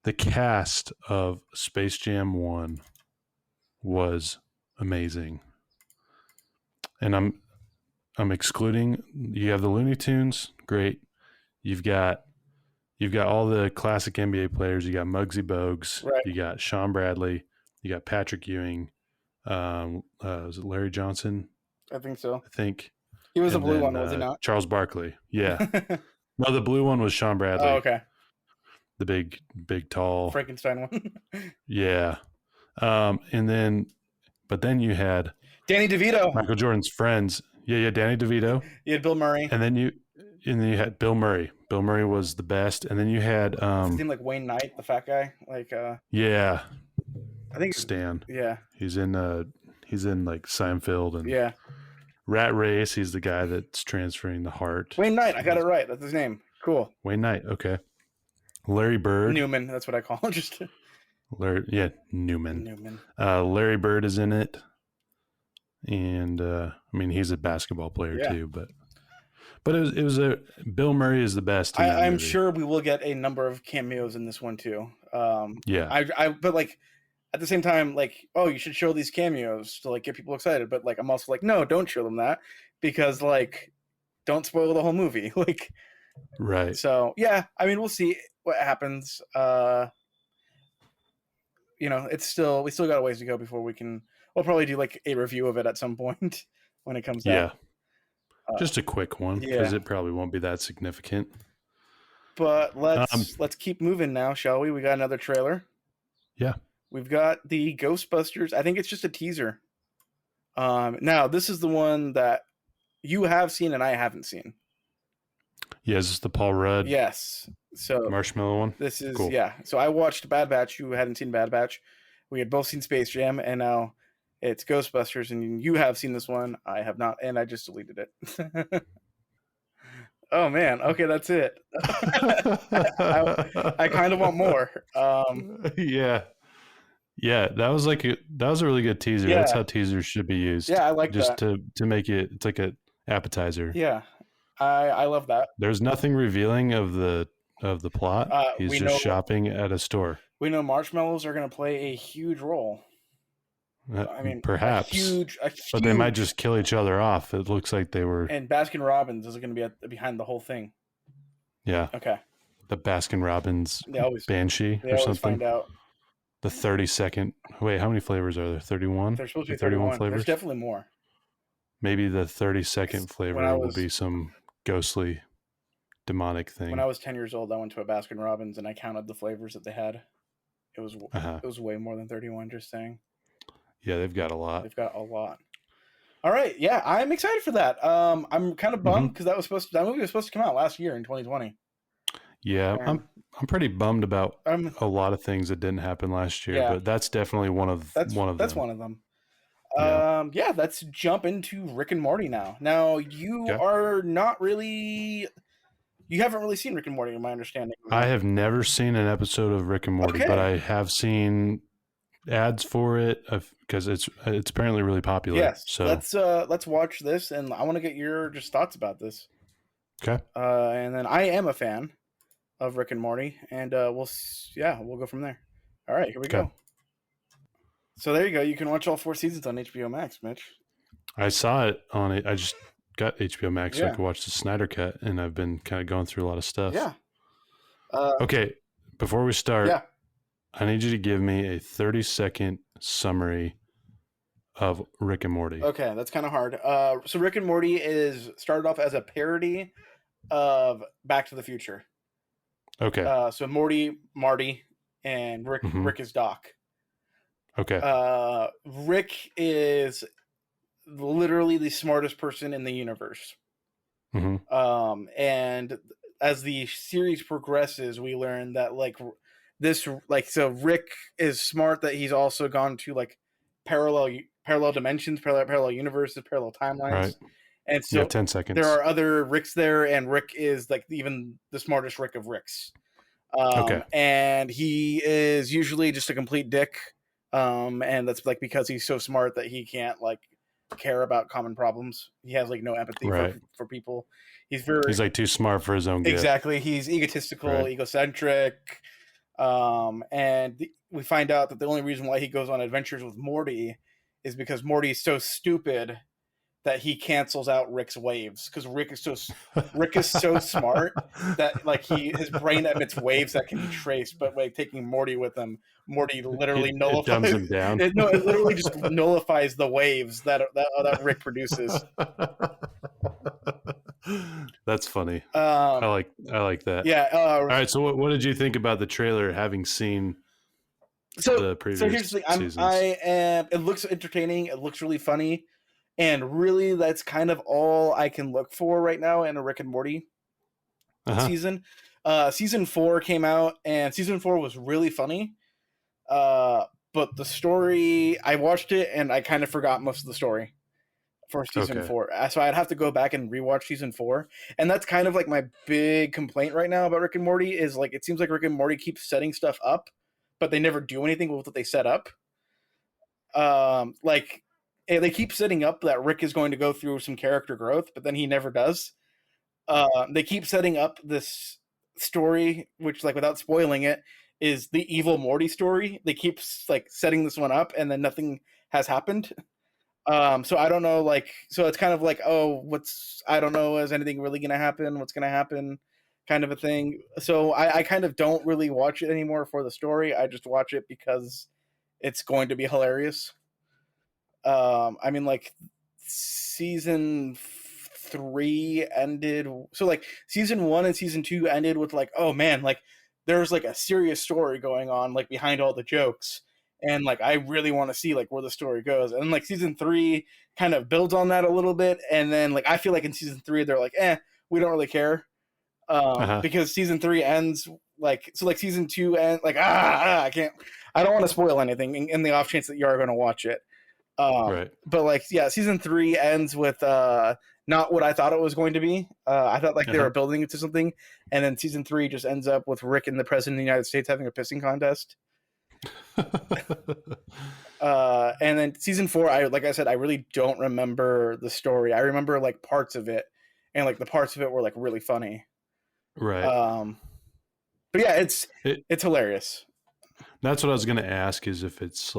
[SPEAKER 2] The cast of Space Jam 1 was amazing, and I'm excluding. You have the Looney Tunes, great. You've got all the classic NBA players. You got Muggsy Bogues.
[SPEAKER 1] Right.
[SPEAKER 2] You got Sean Bradley. You got Patrick Ewing. Was it Larry Johnson?
[SPEAKER 1] I think so.
[SPEAKER 2] I think
[SPEAKER 1] He was the
[SPEAKER 2] and
[SPEAKER 1] blue
[SPEAKER 2] then,
[SPEAKER 1] one, was he not?
[SPEAKER 2] Charles Barkley. Yeah. No, the blue one was Sean Bradley.
[SPEAKER 1] Oh, okay.
[SPEAKER 2] The big, tall
[SPEAKER 1] Frankenstein one.
[SPEAKER 2] Yeah. And then, but then you had
[SPEAKER 1] Danny DeVito.
[SPEAKER 2] Michael Jordan's friends. Yeah, Danny DeVito.
[SPEAKER 1] You had Bill Murray.
[SPEAKER 2] And then you had Bill Murray. Bill Murray was the best. And then you had
[SPEAKER 1] His name like Wayne Knight, the fat guy. Like
[SPEAKER 2] yeah.
[SPEAKER 1] I think
[SPEAKER 2] Stan.
[SPEAKER 1] Yeah.
[SPEAKER 2] He's in like Seinfeld and
[SPEAKER 1] Yeah.
[SPEAKER 2] Rat Race. He's the guy that's transferring the heart.
[SPEAKER 1] Wayne Knight, I got it right. That's his name. Cool.
[SPEAKER 2] Wayne Knight, okay. Larry Bird.
[SPEAKER 1] Newman, that's what I call him. Just
[SPEAKER 2] Newman. Larry Bird is in it. And I mean he's a basketball player too, but it was a Bill Murray is the best.
[SPEAKER 1] I'm sure we will get a number of cameos in this one too. But like at the same time, like, oh, you should show these cameos to like get people excited. But like I'm also like, no, don't show them that because like don't spoil the whole movie. Like
[SPEAKER 2] right.
[SPEAKER 1] So yeah, I mean we'll see what happens. You know, we still got a ways to go before we'll probably do like a review of it at some point when it comes out.
[SPEAKER 2] Just a quick one because it probably won't be that significant.
[SPEAKER 1] But let's keep moving now, shall we? We got another trailer.
[SPEAKER 2] Yeah.
[SPEAKER 1] We've got the Ghostbusters. I think it's just a teaser. Now this is the one that you have seen and I haven't seen.
[SPEAKER 2] Yeah, is this the Paul Rudd?
[SPEAKER 1] Yes. So
[SPEAKER 2] marshmallow one.
[SPEAKER 1] This is
[SPEAKER 2] cool.
[SPEAKER 1] Yeah. So I watched Bad Batch. You hadn't seen Bad Batch. We had both seen Space Jam, and now it's Ghostbusters. And you have seen this one. I have not, and I just deleted it. Oh man. Okay, that's it. I kind of want more.
[SPEAKER 2] Yeah. That was a really good teaser.
[SPEAKER 1] Yeah.
[SPEAKER 2] That's how teasers should be used.
[SPEAKER 1] Yeah, I like
[SPEAKER 2] just
[SPEAKER 1] that.
[SPEAKER 2] to make it's like an appetizer.
[SPEAKER 1] Yeah. I love that.
[SPEAKER 2] There's nothing revealing of the plot. He's just shopping at a store.
[SPEAKER 1] We know marshmallows are going to play a huge role. I mean,
[SPEAKER 2] perhaps, but they might just kill each other off. It looks like they were.
[SPEAKER 1] And Baskin Robbins is going to be behind the whole thing.
[SPEAKER 2] Yeah.
[SPEAKER 1] Okay.
[SPEAKER 2] The Baskin Robbins Banshee
[SPEAKER 1] they
[SPEAKER 2] or
[SPEAKER 1] always
[SPEAKER 2] something.
[SPEAKER 1] Find out.
[SPEAKER 2] The 32nd. Wait, how many flavors are there? 31?
[SPEAKER 1] There's supposed to be 31 flavors. There's definitely more.
[SPEAKER 2] Maybe the 32nd flavor will be some ghostly, demonic thing.
[SPEAKER 1] When I was 10 years old, I went to a Baskin Robbins and I counted the flavors that they had. It was way more than 31. Just saying.
[SPEAKER 2] Yeah, they've got a lot.
[SPEAKER 1] All right, yeah, I'm excited for that. I'm kind of bummed because that movie was supposed to come out last year in 2020.
[SPEAKER 2] Yeah, I'm pretty bummed about a lot of things that didn't happen last year, but that's definitely one of them.
[SPEAKER 1] That's one of them. Yeah, let's jump into Rick and Morty now. Now you are not really. You haven't really seen Rick and Morty, in my understanding. Right?
[SPEAKER 2] I have never seen an episode of Rick and Morty, but I have seen ads for it because it's apparently really popular.
[SPEAKER 1] Yes.
[SPEAKER 2] So
[SPEAKER 1] let's watch this, and I want to get your just thoughts about this.
[SPEAKER 2] Okay.
[SPEAKER 1] And then I am a fan of Rick and Morty, and we'll go from there. All right, here we go. So there you go. You can watch all 4 seasons on HBO Max, Mitch.
[SPEAKER 2] I saw it on it. I just got HBO Max so I could watch the Snyder Cut, and I've been kind of going through a lot of stuff.
[SPEAKER 1] Yeah.
[SPEAKER 2] Okay, before we start, I need you to give me a 30-second summary of Rick and Morty.
[SPEAKER 1] Okay, that's kind of hard. So Rick and Morty started off as a parody of Back to the Future.
[SPEAKER 2] Okay.
[SPEAKER 1] So Marty, and Rick.
[SPEAKER 2] Mm-hmm.
[SPEAKER 1] Rick is Doc.
[SPEAKER 2] Okay.
[SPEAKER 1] Rick is literally the smartest person in the universe.
[SPEAKER 2] Mm-hmm.
[SPEAKER 1] And as the series progresses, we learn that so Rick is smart, that he's also gone to like parallel dimensions, parallel universes, parallel timelines.
[SPEAKER 2] Right.
[SPEAKER 1] And so
[SPEAKER 2] 10 seconds.
[SPEAKER 1] There are other Ricks there, and Rick is like even the smartest Rick of Ricks. And he is usually just a complete dick. And that's like because he's so smart that he can't like care about common problems. He has like no empathy for people. He's like
[SPEAKER 2] too smart for his own good.
[SPEAKER 1] Exactly. He's egotistical, egocentric. And we find out that the only reason why he goes on adventures with Morty is because Morty is so stupid that he cancels out Rick's waves because Rick is so smart that like his brain emits waves that can be traced, but like taking Morty with him, Morty literally
[SPEAKER 2] it dumbs
[SPEAKER 1] nullifies
[SPEAKER 2] him down.
[SPEAKER 1] it literally just nullifies the waves that Rick produces.
[SPEAKER 2] That's funny. I like that.
[SPEAKER 1] Yeah.
[SPEAKER 2] All right. So what did you think about the trailer, having seen the previous
[SPEAKER 1] here's the thing.
[SPEAKER 2] seasons?
[SPEAKER 1] It looks entertaining. It looks really funny, and really, that's kind of all I can look for right now in a Rick and Morty season. Season 4 came out, and season 4 was really funny. But the story, I watched it, and I kind of forgot most of the story for season 4. So I'd have to go back and rewatch season 4. And that's kind of like my big complaint right now about Rick and Morty is like, it seems like Rick and Morty keeps setting stuff up, but they never do anything with what they set up. Like they keep setting up that Rick is going to go through some character growth, but then he never does. They keep setting up this story, which, like, without spoiling it, is the evil Morty story. They keep like setting this one up, and then nothing has happened. So I don't know, like, so it's kind of like, oh, I don't know, is anything really gonna happen? What's gonna happen? Kind of a thing. So I kind of don't really watch it anymore for the story. I just watch it because it's going to be hilarious. I mean, like, season 3 ended, so like season 1 and season 2 ended with like, oh man, like there's like a serious story going on like behind all the jokes, and like I really want to see like where the story goes. And like season 3 kind of builds on that a little bit, and then like I feel like in season 3 they're like, we don't really care, because season 3 ends like, so like season 2 ends like, I don't want to spoil anything in the off chance that you are going to watch it. Right. But like, yeah, season 3 ends with not what I thought it was going to be. I thought like they were building it to something, and then season 3 just ends up with Rick and the President of the United States having a pissing contest. And then season 4, like I said, I really don't remember the story. I remember like parts of it, and like the parts of it were like really funny. Right. But yeah, it's hilarious.
[SPEAKER 2] That's what I was going to ask, is if it's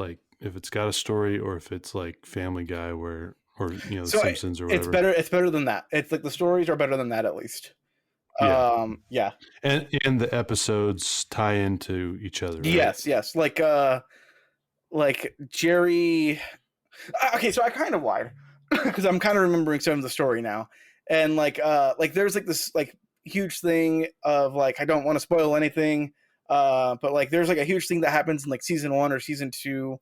[SPEAKER 2] got a story, or if it's like Family Guy or The Simpsons or whatever.
[SPEAKER 1] It's better than that. It's like the stories are better than that, at least. Yeah.
[SPEAKER 2] And the episodes tie into each other, right?
[SPEAKER 1] Yes. Like Jerry. Okay, so I kind of lied because I'm kind of remembering some of the story now. And like there's like this like huge thing of like, I don't want to spoil anything, but like there's like a huge thing that happens in like season 1 or season 2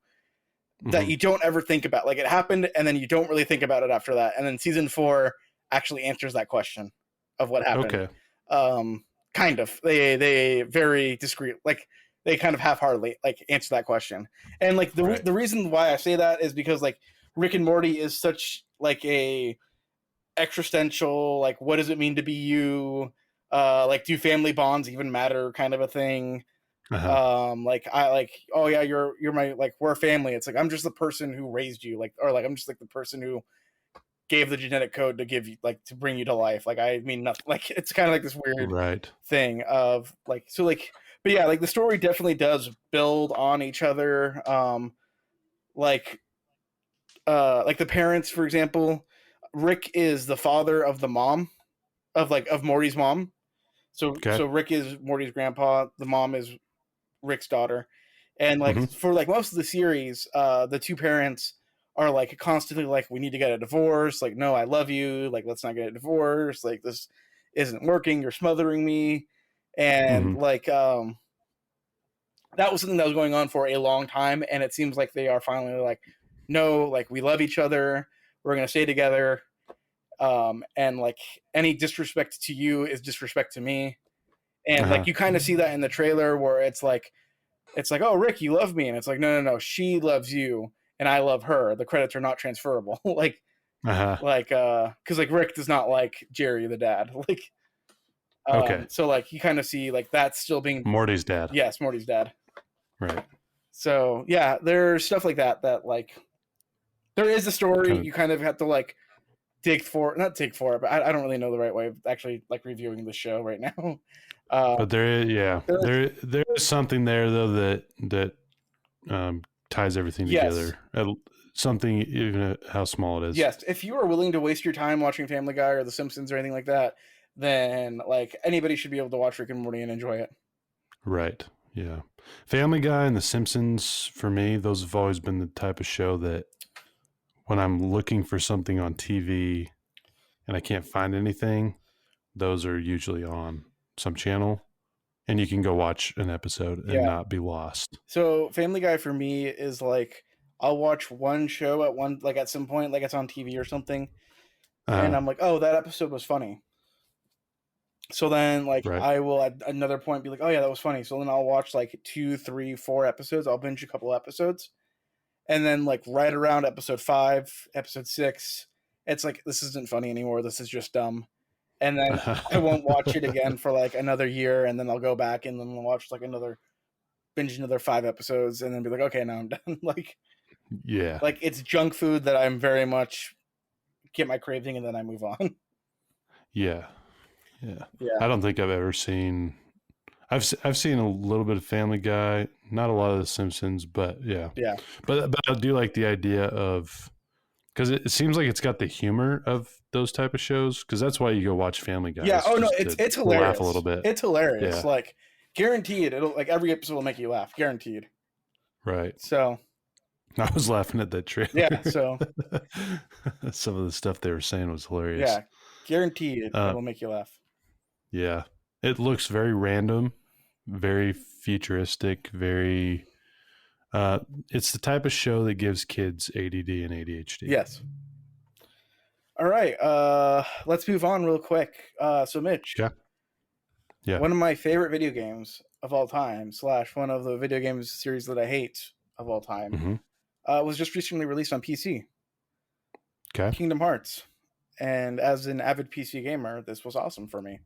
[SPEAKER 1] that you don't ever think about. Like, it happened, and then you don't really think about it after that. And then season 4 actually answers that question of what happened. Okay. Kind of. They very discreet, like they kind of half-heartedly like answer that question. And like the reason why I say that is because like Rick and Morty is such like a existential, like, what does it mean to be you? Like, do family bonds even matter kind of a thing. Like, I like, oh yeah, you're my, like, we're family. It's like, I'm just the person who raised you, like, or like I'm just like the person who gave the genetic code to give you, like, to bring you to life. Like, I mean nothing. Like, it's kind of like this weird thing of like, so like, but yeah, like the story definitely does build on each other. Like the parents, for example, Rick is the father of the mom of Morty's mom. So Rick is Morty's grandpa. The mom is Rick's daughter. And like for like most of the series, the two parents are like constantly like, we need to get a divorce. Like, no, I love you. Like, let's not get a divorce. Like, this isn't working. You're smothering me. And like, that was something that was going on for a long time. And it seems like they are finally like, no, like, we love each other. We're going to stay together. And like, any disrespect to you is disrespect to me. And like, you kind of see that in the trailer where it's like, oh, Rick, you love me. And it's like, no, she loves you and I love her. The credits are not transferable. Like, cause like Rick does not like Jerry, the dad. Like, so like, you kind of see like that's still being
[SPEAKER 2] Morty's dad.
[SPEAKER 1] Yes. Morty's dad.
[SPEAKER 2] Right.
[SPEAKER 1] So yeah, there's stuff like that like there is a story. You kind of have to like not dig for it, but I don't really know the right way of actually like reviewing the show right now.
[SPEAKER 2] But there is something there though that ties everything together. something, even how small it is.
[SPEAKER 1] Yes, if you are willing to waste your time watching Family Guy or The Simpsons or anything like that, then like anybody should be able to watch Rick and Morty and enjoy it.
[SPEAKER 2] Right. Yeah. Family Guy and The Simpsons, for me, those have always been the type of show that when I'm looking for something on TV and I can't find anything, those are usually on some channel and you can go watch an episode and not be lost.
[SPEAKER 1] So Family Guy for me is like, I'll watch one show at some point, like it's on TV or something. And I'm like, oh, that episode was funny. So then like I will at another point be like, oh yeah, that was funny. So then I'll watch like 2, 3, 4 episodes. I'll binge a couple episodes. And then like right around episode 5, episode 6, it's like, this isn't funny anymore. This is just dumb. And then I won't watch it again for like another year. And then I'll go back and then I'll watch like binge another 5 episodes and then be like, okay, now I'm done. Like it's junk food that I'm very much get my craving and then I move on.
[SPEAKER 2] Yeah. I don't think I've ever seen. I've seen a little bit of Family Guy, not a lot of The Simpsons, but yeah. But I do like the idea of, because it seems like it's got the humor of those type of shows. Because that's why you go watch Family Guy.
[SPEAKER 1] Yeah. Oh no, it's hilarious.
[SPEAKER 2] Laugh a little bit.
[SPEAKER 1] It's hilarious. Yeah. Like guaranteed, it'll like every episode will make you laugh. Guaranteed.
[SPEAKER 2] Right.
[SPEAKER 1] So.
[SPEAKER 2] I was laughing at that trailer.
[SPEAKER 1] Yeah. So.
[SPEAKER 2] Some of the stuff they were saying was hilarious.
[SPEAKER 1] Yeah. Guaranteed, it'll make you laugh.
[SPEAKER 2] Yeah. It looks very random, very futuristic, very it's the type of show that gives kids ADD and ADHD.
[SPEAKER 1] Yes. All right. Let's move on real quick. So Mitch.
[SPEAKER 2] Yeah.
[SPEAKER 1] One of my favorite video games of all time / one of the video games series that I hate of all time was just recently released on PC.
[SPEAKER 2] Okay.
[SPEAKER 1] Kingdom Hearts. And as an avid PC gamer, this was awesome for me.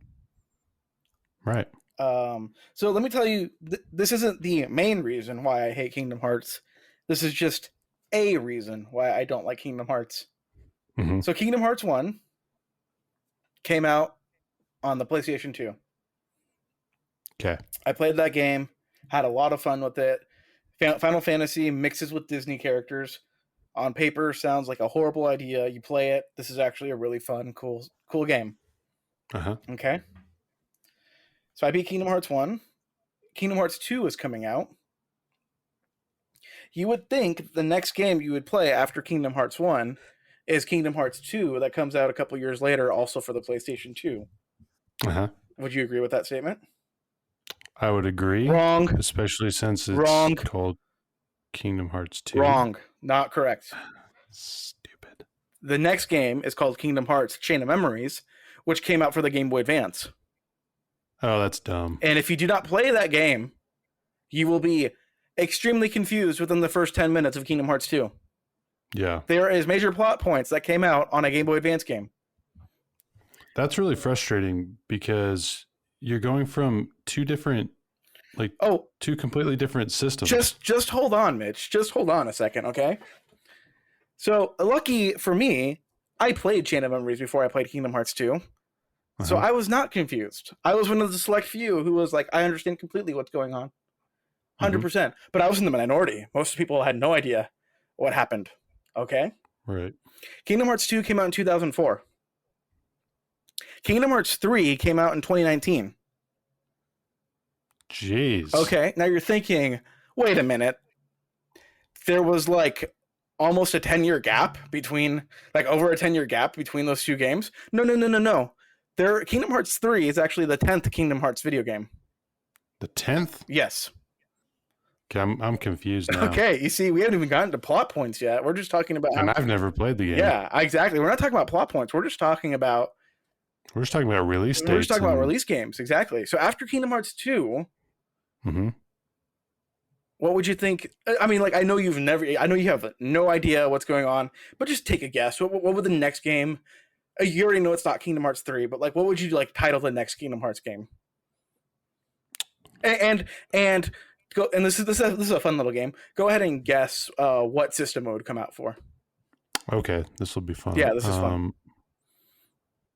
[SPEAKER 2] Right.
[SPEAKER 1] So let me tell you, this isn't the main reason why I hate Kingdom Hearts. This is just a reason why I don't like Kingdom Hearts. So Kingdom Hearts 1 came out on the PlayStation 2.
[SPEAKER 2] Okay.
[SPEAKER 1] I played that game, had a lot of fun with it. Final Fantasy mixes with Disney characters. On paper, sounds like a horrible idea. You play it. This is actually a really fun, cool game. Okay. So I beat Kingdom Hearts 1. Kingdom Hearts 2 is coming out. You would think the next game you would play after Kingdom Hearts 1 is Kingdom Hearts 2 that comes out a couple years later, also for the PlayStation 2. Would you agree with that statement?
[SPEAKER 2] I would agree.
[SPEAKER 1] Wrong.
[SPEAKER 2] Especially since it's called Kingdom Hearts 2.
[SPEAKER 1] Wrong. Not correct.
[SPEAKER 2] Stupid.
[SPEAKER 1] The next game is called Kingdom Hearts Chain of Memories, which came out for the Game Boy Advance.
[SPEAKER 2] Oh, that's dumb.
[SPEAKER 1] And if you do not play that game, you will be extremely confused within the first 10 minutes of Kingdom Hearts 2.
[SPEAKER 2] Yeah.
[SPEAKER 1] There is major plot points that came out on a Game Boy Advance game.
[SPEAKER 2] That's really frustrating because you're going from two completely different systems.
[SPEAKER 1] Just hold on, Mitch. Just hold on a second, okay? So, lucky for me, I played Chain of Memories before I played Kingdom Hearts 2. So I was not confused. I was one of the select few who was like, I understand completely what's going on. 100%. But I was in the minority. Most people had no idea what happened. Okay?
[SPEAKER 2] Right.
[SPEAKER 1] Kingdom Hearts 2 came out in 2004. Kingdom Hearts 3 came out in 2019.
[SPEAKER 2] Jeez.
[SPEAKER 1] Okay, now you're thinking, wait a minute. There was like almost a 10-year gap between, like over a 10-year gap between those two games? No. Kingdom Hearts 3 is actually the 10th Kingdom Hearts video game.
[SPEAKER 2] The 10th?
[SPEAKER 1] Yes.
[SPEAKER 2] Okay, I'm confused now.
[SPEAKER 1] Okay, you see, we haven't even gotten to plot points yet. We're just talking about...
[SPEAKER 2] And I've never played the game.
[SPEAKER 1] Yeah, exactly. We're not talking about plot points. We're just talking about...
[SPEAKER 2] release dates.
[SPEAKER 1] We're just talking about release games, exactly. So after Kingdom Hearts 2... What would you think? I mean, like, I know you have no idea what's going on, but just take a guess. What would the next game... You already know it's not Kingdom Hearts 3, but like, what would you like title the next Kingdom Hearts game? And go. And this is a fun little game. Go ahead and guess what system it would come out for.
[SPEAKER 2] Okay, this will be fun.
[SPEAKER 1] Yeah, this is fun.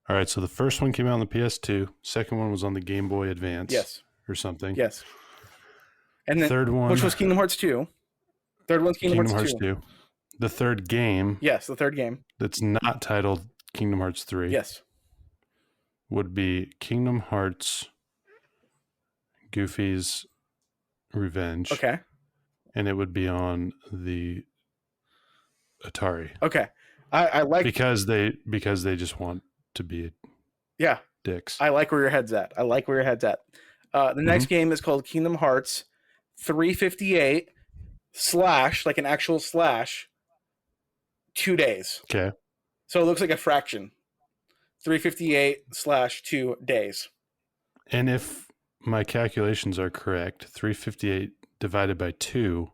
[SPEAKER 2] All right, so the first one came out on the PS2. Second one was on the Game Boy Advance.
[SPEAKER 1] Yes.
[SPEAKER 2] Or something.
[SPEAKER 1] Yes. And then
[SPEAKER 2] third one,
[SPEAKER 1] which was Kingdom Hearts 2. Third one's Kingdom Hearts 2.
[SPEAKER 2] The third game.
[SPEAKER 1] Yes, the third game.
[SPEAKER 2] That's not titled Kingdom Hearts 3.
[SPEAKER 1] Yes.
[SPEAKER 2] Would be Kingdom Hearts Goofy's Revenge.
[SPEAKER 1] Okay.
[SPEAKER 2] And it would be on the Atari.
[SPEAKER 1] Okay. I like
[SPEAKER 2] because they just want to be dicks.
[SPEAKER 1] I like where your head's at. The next game is called Kingdom Hearts 358 / like an actual / 2 days.
[SPEAKER 2] Okay.
[SPEAKER 1] So it looks like a fraction. 358 / 2 days.
[SPEAKER 2] And if my calculations are correct, 358 divided by 2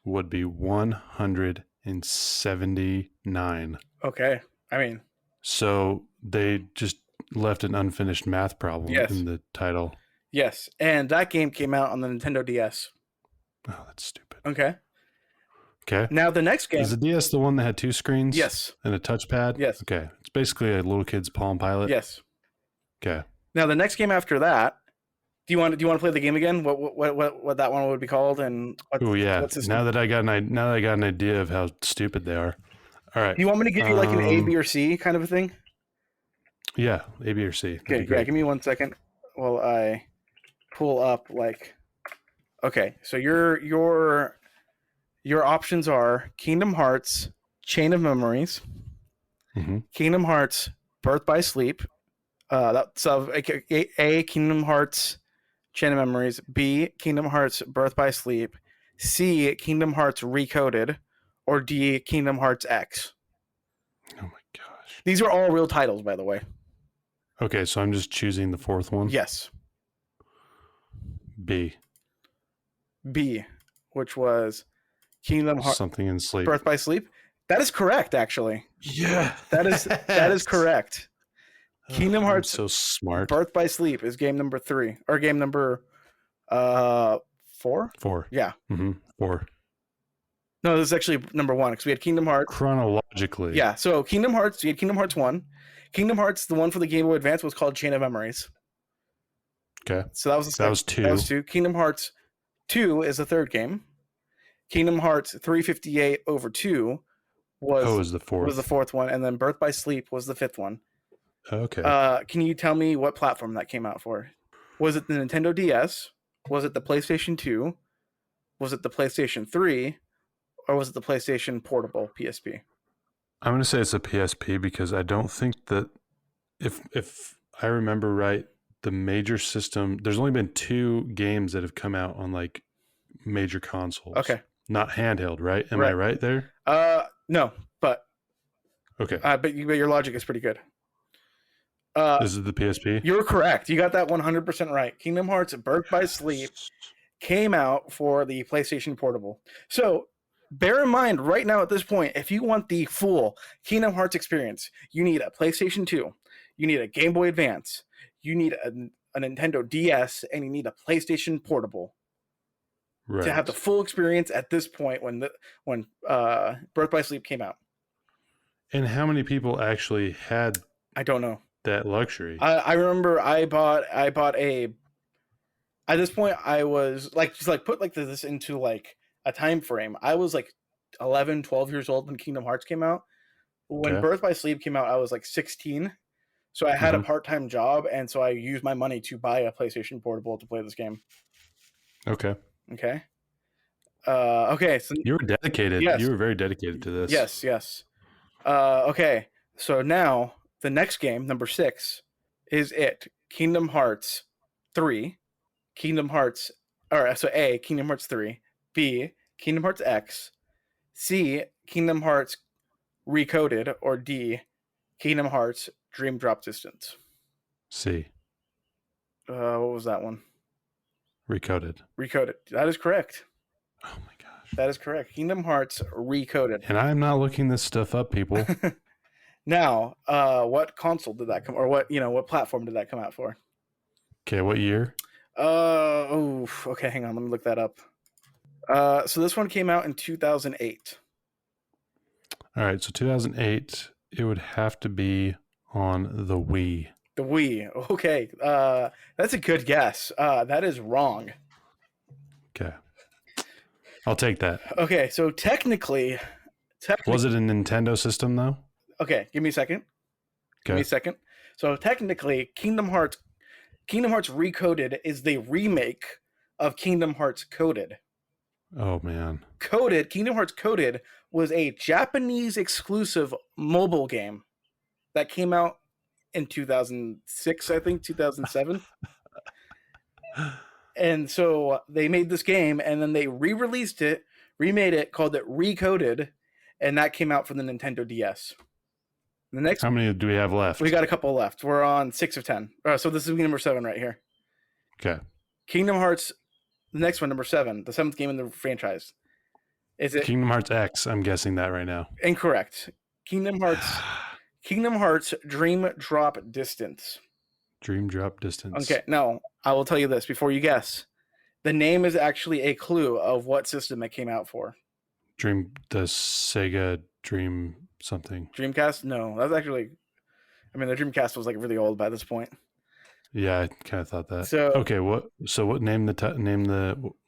[SPEAKER 2] would be 179.
[SPEAKER 1] Okay. I mean,
[SPEAKER 2] so they just left an unfinished math problem in the title.
[SPEAKER 1] Yes. And that game came out on the Nintendo DS.
[SPEAKER 2] Oh, that's stupid.
[SPEAKER 1] Okay.
[SPEAKER 2] Okay.
[SPEAKER 1] Now the next game.
[SPEAKER 2] Is the DS the one that had 2 screens?
[SPEAKER 1] Yes.
[SPEAKER 2] And a touchpad?
[SPEAKER 1] Yes.
[SPEAKER 2] Okay. It's basically a little kid's Palm Pilot?
[SPEAKER 1] Yes.
[SPEAKER 2] Okay.
[SPEAKER 1] Now the next game after that, do you want to play the game again? What that one would be called? And
[SPEAKER 2] oh yeah. Now that I got an idea of how stupid they are. All right.
[SPEAKER 1] Do you want me to give you like an A, B, or C kind of a thing?
[SPEAKER 2] Yeah, A, B, or C.
[SPEAKER 1] Okay, yeah. Give me 1 second while I pull up like. Okay, so your options are Kingdom Hearts Chain of Memories, Kingdom Hearts Birth by Sleep. That's A Kingdom Hearts Chain of Memories, B Kingdom Hearts Birth by Sleep, C Kingdom Hearts Recoded, or D Kingdom Hearts X.
[SPEAKER 2] Oh my gosh.
[SPEAKER 1] These are all real titles, by the way.
[SPEAKER 2] Okay, so I'm just choosing the fourth one?
[SPEAKER 1] Yes.
[SPEAKER 2] B,
[SPEAKER 1] which was Kingdom Hearts
[SPEAKER 2] Something in Sleep.
[SPEAKER 1] Birth by Sleep. That is correct, actually.
[SPEAKER 2] Yeah.
[SPEAKER 1] That is correct. Kingdom Hearts
[SPEAKER 2] so smart.
[SPEAKER 1] Birth by Sleep is game number 3 or game number 4?
[SPEAKER 2] 4.
[SPEAKER 1] Yeah.
[SPEAKER 2] 4.
[SPEAKER 1] No, this is actually number 1 because we had Kingdom Hearts.
[SPEAKER 2] Chronologically.
[SPEAKER 1] Yeah. So Kingdom Hearts, you had Kingdom Hearts 1. Kingdom Hearts, the one for the Game Boy Advance, was called Chain of Memories.
[SPEAKER 2] Okay.
[SPEAKER 1] So that was
[SPEAKER 2] 2.
[SPEAKER 1] That was 2. Kingdom Hearts 2 is the third game. Kingdom Hearts 358 over 2 was
[SPEAKER 2] the fourth.
[SPEAKER 1] Was the fourth one, and then Birth by Sleep was the fifth one.
[SPEAKER 2] Okay.
[SPEAKER 1] Can you tell me what platform that came out for? Was it the Nintendo DS? Was it the PlayStation 2? Was it the PlayStation 3? Or was it the PlayStation Portable PSP?
[SPEAKER 2] I'm going to say it's a PSP because I don't think that if I remember right, the major system, there's only been 2 games that have come out on like major consoles.
[SPEAKER 1] Okay.
[SPEAKER 2] Not handheld, right? Am I right there?
[SPEAKER 1] No, but
[SPEAKER 2] okay.
[SPEAKER 1] But your logic is pretty good.
[SPEAKER 2] Is it the PSP?
[SPEAKER 1] You're correct. You got that 100% right. Kingdom Hearts Birth by Sleep came out for the PlayStation Portable. So bear in mind right now at this point, if you want the full Kingdom Hearts experience, you need a PlayStation 2, you need a Game Boy Advance, you need a Nintendo DS, and you need a PlayStation Portable. Right. To have the full experience at this point when Birth by Sleep came out.
[SPEAKER 2] And how many people actually had?
[SPEAKER 1] I don't know
[SPEAKER 2] that luxury.
[SPEAKER 1] I remember I bought a. At this point, I was just put this into like a time frame. I was like 11, 12 years old when Kingdom Hearts came out. When Birth by Sleep came out, I was like 16. So I had a part-time job, and so I used my money to buy a PlayStation Portable to play this game.
[SPEAKER 2] Okay.
[SPEAKER 1] Okay. Okay. So
[SPEAKER 2] you were dedicated.
[SPEAKER 1] Yes.
[SPEAKER 2] You were very dedicated to this.
[SPEAKER 1] Yes. Okay. So now the next game, number 6, is Kingdom Hearts 3, Kingdom Hearts, so A, Kingdom Hearts 3, B, Kingdom Hearts X, C, Kingdom Hearts Recoded, or D, Kingdom Hearts Dream Drop Distance.
[SPEAKER 2] C.
[SPEAKER 1] What was that one?
[SPEAKER 2] Recoded.
[SPEAKER 1] That is correct.
[SPEAKER 2] Oh my gosh.
[SPEAKER 1] That is correct. Kingdom Hearts Recoded.
[SPEAKER 2] And I'm not looking this stuff up, people.
[SPEAKER 1] Now, what console did that come, or what platform did that come out for?
[SPEAKER 2] Okay, what year?
[SPEAKER 1] Okay, hang on, let me look that up. So this one came out in 2008.
[SPEAKER 2] All right, so 2008, it would have to be on the Wii.
[SPEAKER 1] The Wii. Okay. That's a good guess. That is wrong.
[SPEAKER 2] Okay. I'll take that.
[SPEAKER 1] Okay, so technically
[SPEAKER 2] Was it a Nintendo system though?
[SPEAKER 1] Okay, give me a second. Give me a second. So technically, Kingdom Hearts Recoded is the remake of Kingdom Hearts Coded.
[SPEAKER 2] Oh man.
[SPEAKER 1] Kingdom Hearts Coded was a Japanese exclusive mobile game that came out in 2006, I think, 2007. And so they made this game and then they re-released it, remade it, called it Recoded, and that came out for the Nintendo DS. The next,
[SPEAKER 2] how many do we have left?
[SPEAKER 1] We got a couple left. We're on 6 of 10. So this is number 7 right here.
[SPEAKER 2] Okay.
[SPEAKER 1] Kingdom Hearts, the next one, number 7, the 7th game in the franchise. Is it
[SPEAKER 2] Kingdom Hearts X? I'm guessing that right now.
[SPEAKER 1] Incorrect. Kingdom Hearts Dream Drop Distance.
[SPEAKER 2] Dream Drop Distance.
[SPEAKER 1] Okay, no, I will tell you this before you guess. The name is actually a clue of what system it came out for.
[SPEAKER 2] The Sega Dream something.
[SPEAKER 1] Dreamcast? No, that's actually. I mean, the Dreamcast was like really old by this point.
[SPEAKER 2] Yeah, I kind of thought that.
[SPEAKER 1] So
[SPEAKER 2] okay, what what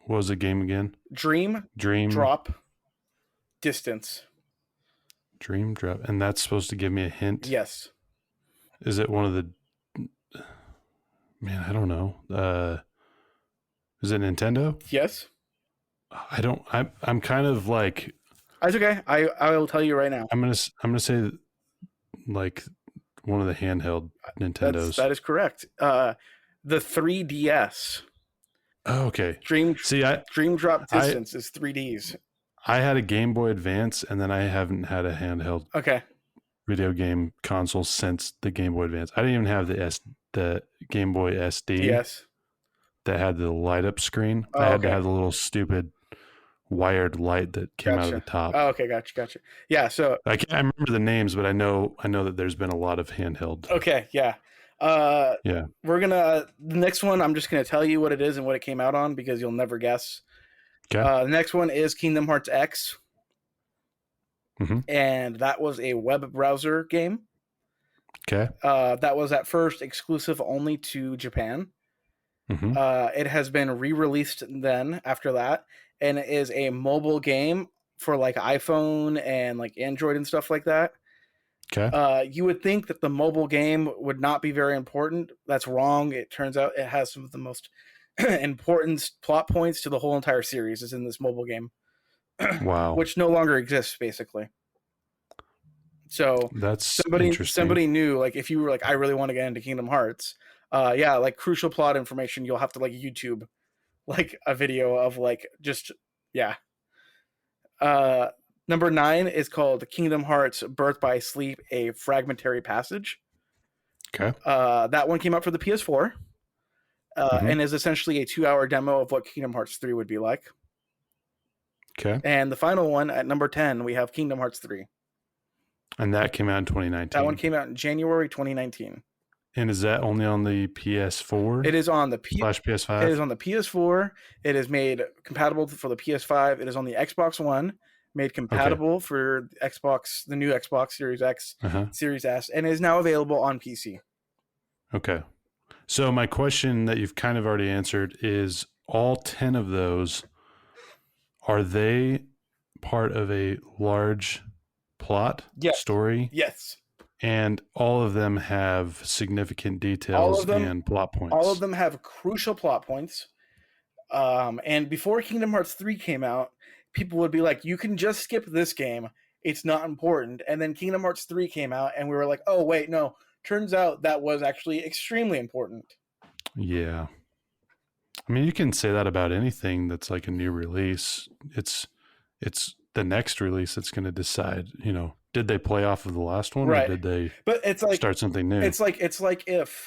[SPEAKER 2] was the game again?
[SPEAKER 1] Dream Drop Distance.
[SPEAKER 2] Dream Drop, and that's supposed to give me a hint.
[SPEAKER 1] Yes.
[SPEAKER 2] Is it one of the? Man, I don't know. Is it Nintendo?
[SPEAKER 1] Yes.
[SPEAKER 2] I don't. I'm kind of like.
[SPEAKER 1] That's okay. I will tell you right now.
[SPEAKER 2] I'm gonna say like one of the handheld Nintendos.
[SPEAKER 1] That is correct. The 3DS.
[SPEAKER 2] Oh, okay.
[SPEAKER 1] Dream Drop Distance is 3Ds.
[SPEAKER 2] I had a Game Boy Advance, and then I haven't had a handheld video game console since the Game Boy Advance. I didn't even have the Game Boy SD.
[SPEAKER 1] Yes.
[SPEAKER 2] That had the light up screen.
[SPEAKER 1] Oh,
[SPEAKER 2] I had to have the little stupid wired light that came out of the top.
[SPEAKER 1] Oh, okay, gotcha. Yeah, so
[SPEAKER 2] I remember the names, but I know that there's been a lot of handheld.
[SPEAKER 1] Okay, yeah.
[SPEAKER 2] Yeah.
[SPEAKER 1] We're gonna the next one. I'm just gonna tell you what it is and what it came out on because you'll never guess.
[SPEAKER 2] Okay.
[SPEAKER 1] The next one is Kingdom Hearts X, and that was a web browser game.
[SPEAKER 2] Okay.
[SPEAKER 1] That was at first exclusive only to Japan. It has been re-released then after that, and it is a mobile game for like iPhone and like Android and stuff like that.
[SPEAKER 2] Okay.
[SPEAKER 1] You would think that the mobile game would not be very important. That's wrong. It turns out it has some of the most important plot points to the whole entire series is in this mobile game.
[SPEAKER 2] Wow.
[SPEAKER 1] Which no longer exists, basically. So
[SPEAKER 2] that's
[SPEAKER 1] interesting. Somebody knew, like, if you were like, I really want to get into Kingdom Hearts, like crucial plot information, you'll have to like YouTube like a video of like just number 9 is called Kingdom Hearts Birth by Sleep, a Fragmentary Passage.
[SPEAKER 2] Okay.
[SPEAKER 1] That one came out for the PS4 and is essentially a 2-hour demo of what Kingdom Hearts 3 would be like.
[SPEAKER 2] Okay.
[SPEAKER 1] And the final one at number 10, we have Kingdom Hearts 3.
[SPEAKER 2] And that came out in 2019.
[SPEAKER 1] That one came out in January 2019.
[SPEAKER 2] And is that only on the PS4?
[SPEAKER 1] It is on the
[SPEAKER 2] PS5.
[SPEAKER 1] It is on the PS4. It is made compatible for the PS5. It is on the Xbox One, made compatible for Xbox, the new Xbox Series X, Series S, and is now available on PC.
[SPEAKER 2] Okay. So my question that you've kind of already answered is all 10 of those, are they part of a large plot story?
[SPEAKER 1] Yes.
[SPEAKER 2] And all of them have significant details and plot points.
[SPEAKER 1] All of them have crucial plot points. And before Kingdom Hearts 3 came out, people would be like, you can just skip this game. It's not important. And then Kingdom Hearts 3 came out, and we were like, oh, wait, no. Turns out that was actually extremely important. Yeah.
[SPEAKER 2] I mean, you can say that about anything that's like a new release. It's the next release that's going to decide, did they play off of the last one, or did they start something new?
[SPEAKER 1] It's like if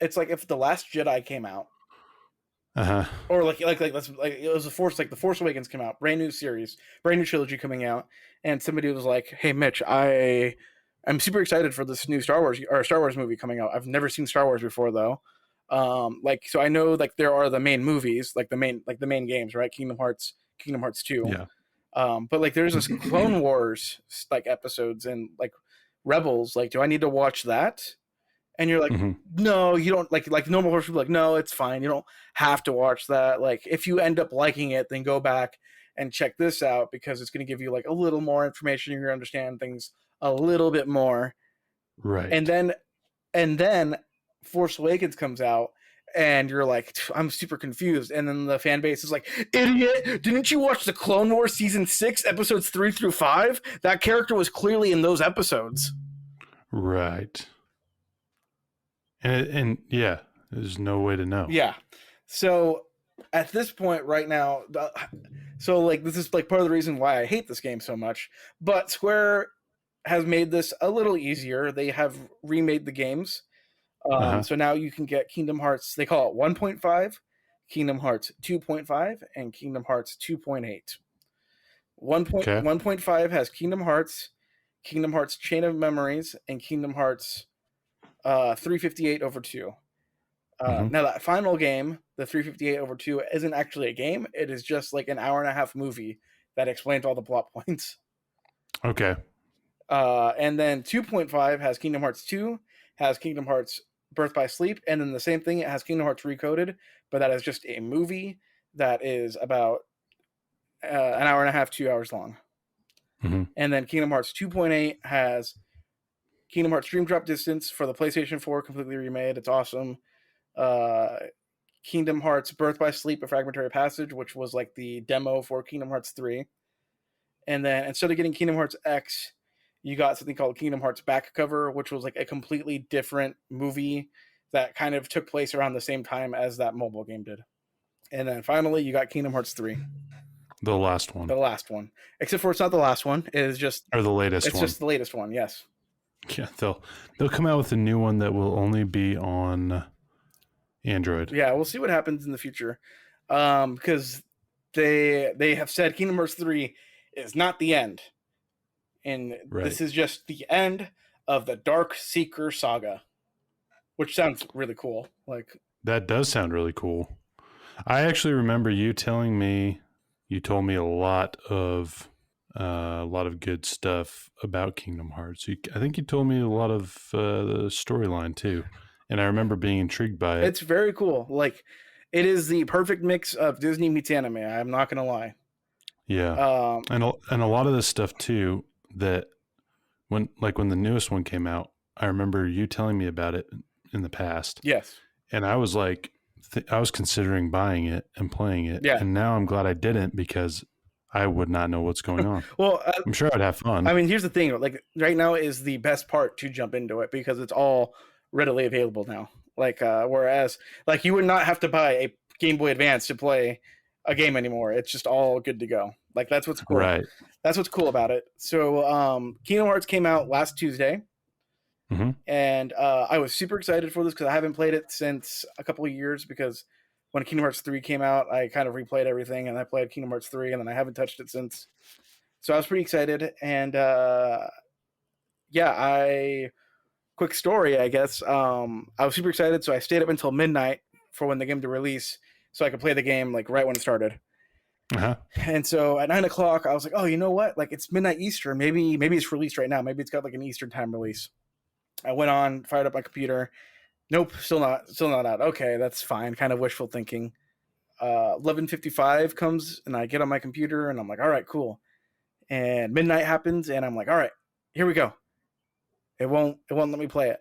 [SPEAKER 1] The Last Jedi came out, or like it was the Force Awakens came out, brand new series, brand new trilogy coming out, and somebody was like, "Hey, Mitch, I'm super excited for this new Star Wars movie coming out. I've never seen Star Wars before though. So I know like there are the main movies, like the main games, right? Kingdom Hearts 2.
[SPEAKER 2] Yeah.
[SPEAKER 1] But like there's this Clone Wars like episodes and like Rebels. Like, do I need to watch that? And you're like, no, you don't. Like normal horse people, like, no, it's fine. You don't have to watch that. Like, if you end up liking it, then go back and check this out because it's going to give you like a little more information. You're going to understand things a little bit more.
[SPEAKER 2] Right.
[SPEAKER 1] And then Force Awakens comes out and you're like, I'm super confused. And then the fan base is like, idiot, didn't you watch the Clone Wars season 6 episodes 3 through 5? That character was clearly in those episodes.
[SPEAKER 2] Right. And yeah, there's no way to know.
[SPEAKER 1] Yeah. So at this point right now, so like this is like part of the reason why I hate this game so much, but Square has made this a little easier. They have remade the games. So now you can get Kingdom Hearts, they call it 1.5, Kingdom Hearts 2.5, and Kingdom Hearts 2.8. 1.5 has Kingdom Hearts Chain of Memories, and Kingdom Hearts 358 over 2. Now that final game, the 358 over 2, isn't actually a game. It is just like an hour and a half movie that explains all the plot points.
[SPEAKER 2] Okay.
[SPEAKER 1] And then 2.5 has Kingdom Hearts 2, has Kingdom Hearts Birth by Sleep, and then the same thing, it has Kingdom Hearts Recoded, but that is just a movie that is about an hour and a half, 2 hours long. And then Kingdom Hearts 2.8 has Kingdom Hearts Dream Drop Distance for the PlayStation 4, completely remade. It's awesome. Kingdom Hearts Birth by Sleep, A Fragmentary Passage, which was like the demo for Kingdom Hearts 3. And then instead of getting Kingdom Hearts X, you got something called Kingdom Hearts Back Cover, which was like a completely different movie that kind of took place around the same time as that mobile game did. And then finally, you got Kingdom Hearts 3.
[SPEAKER 2] The last one.
[SPEAKER 1] The last one. Except for it's not the last one. It is just...
[SPEAKER 2] Or the latest one.
[SPEAKER 1] It's just the latest one, yes.
[SPEAKER 2] Yeah, they'll come out with a new one that will only be on Android.
[SPEAKER 1] Yeah, we'll see what happens in the future. Because they have said Kingdom Hearts 3 is not the end. And This is just the end of the Dark Seeker saga, which sounds really cool. Like,
[SPEAKER 2] that does sound really cool. I actually remember you telling me, you told me a lot of good stuff about Kingdom Hearts. I think you told me a lot of the storyline too, and I remember being intrigued by it.
[SPEAKER 1] It's very cool. Like, it is the perfect mix of Disney meets anime. I'm not gonna lie.
[SPEAKER 2] Yeah, and a lot of this stuff too. That when the newest one came out, I remember you telling me about it in the past.
[SPEAKER 1] Yes.
[SPEAKER 2] And I was like, I was considering buying it and playing it.
[SPEAKER 1] Yeah.
[SPEAKER 2] And now I'm glad I didn't because I would not know what's going on.
[SPEAKER 1] Well,
[SPEAKER 2] I'm sure I'd have fun.
[SPEAKER 1] I mean, here's the thing. Like, right now is the best part to jump into it because it's all readily available now. Like, whereas, like, you would not have to buy a Game Boy Advance to play a game anymore. It's just all good to go. Like, that's what's cool.
[SPEAKER 2] Right.
[SPEAKER 1] That's what's cool about it. So, Kingdom Hearts came out last Tuesday. And I was super excited for this because I haven't played it since a couple of years because when Kingdom Hearts 3 came out, I kind of replayed everything and I played Kingdom Hearts 3 and then I haven't touched it since. So I was pretty excited. And quick story, I guess. I was super excited. So I stayed up until midnight for when the game to release so I could play the game like right when it started. And so at 9 o'clock, I was like, oh, you know what? Like, it's midnight Eastern. Maybe it's released right now. Maybe it's got like an Eastern time release. I went on, fired up my computer. Nope, still not out. Okay, that's fine. Kind of wishful thinking. 11:55 comes and I get on my computer and I'm like, all right, cool. And midnight happens and I'm like, all right, here we go. It won't let me play it.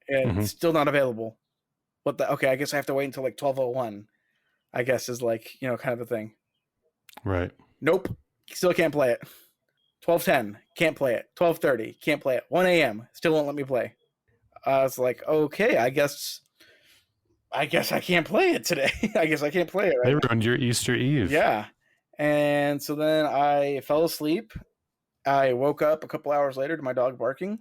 [SPEAKER 1] It's still not available. Okay, I guess I have to wait until like 12:01. I guess is like, kind of a thing.
[SPEAKER 2] Right.
[SPEAKER 1] Nope. Still can't play it. 12:10, can't play it. 12:30, can't play it. 1 a.m. still won't let me play. I was like, okay, I guess I can't play it today. I guess I can't play it. Right?
[SPEAKER 2] They ruined your Easter Eve.
[SPEAKER 1] Yeah. And so then I fell asleep. I woke up a couple hours later to my dog barking.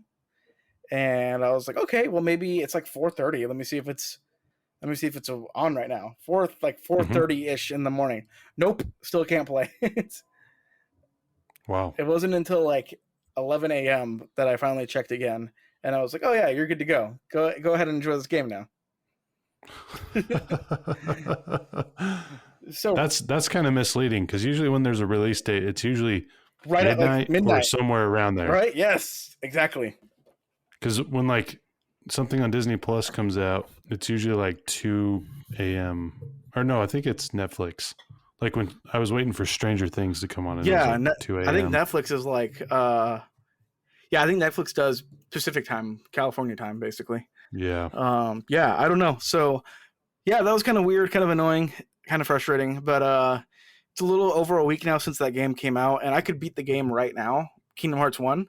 [SPEAKER 1] And I was like, okay, well maybe it's like 4:30. Let me see if it's on right now. 4:30-ish in the morning. Nope, still can't play.
[SPEAKER 2] Wow.
[SPEAKER 1] It wasn't until like 11 a.m. that I finally checked again, and I was like, "Oh yeah, you're good to go. Go ahead and enjoy this game now." So
[SPEAKER 2] that's kind of misleading because usually when there's a release date, it's usually
[SPEAKER 1] right
[SPEAKER 2] midnight,
[SPEAKER 1] at like midnight
[SPEAKER 2] or somewhere around there.
[SPEAKER 1] Right? Yes, exactly.
[SPEAKER 2] Because when like something on Disney Plus comes out, it's usually like 2 a.m. Or no, I think it's Netflix. Like when I was waiting for Stranger Things to come on, and it was
[SPEAKER 1] Yeah,
[SPEAKER 2] like 2 a.m.
[SPEAKER 1] I think Netflix is like, yeah, I think Netflix does Pacific time, California time, basically.
[SPEAKER 2] Yeah.
[SPEAKER 1] Yeah, I don't know. So, yeah, that was kind of weird, kind of annoying, kind of frustrating, but it's a little over a week now since that game came out, and I could beat the game right now, Kingdom Hearts 1.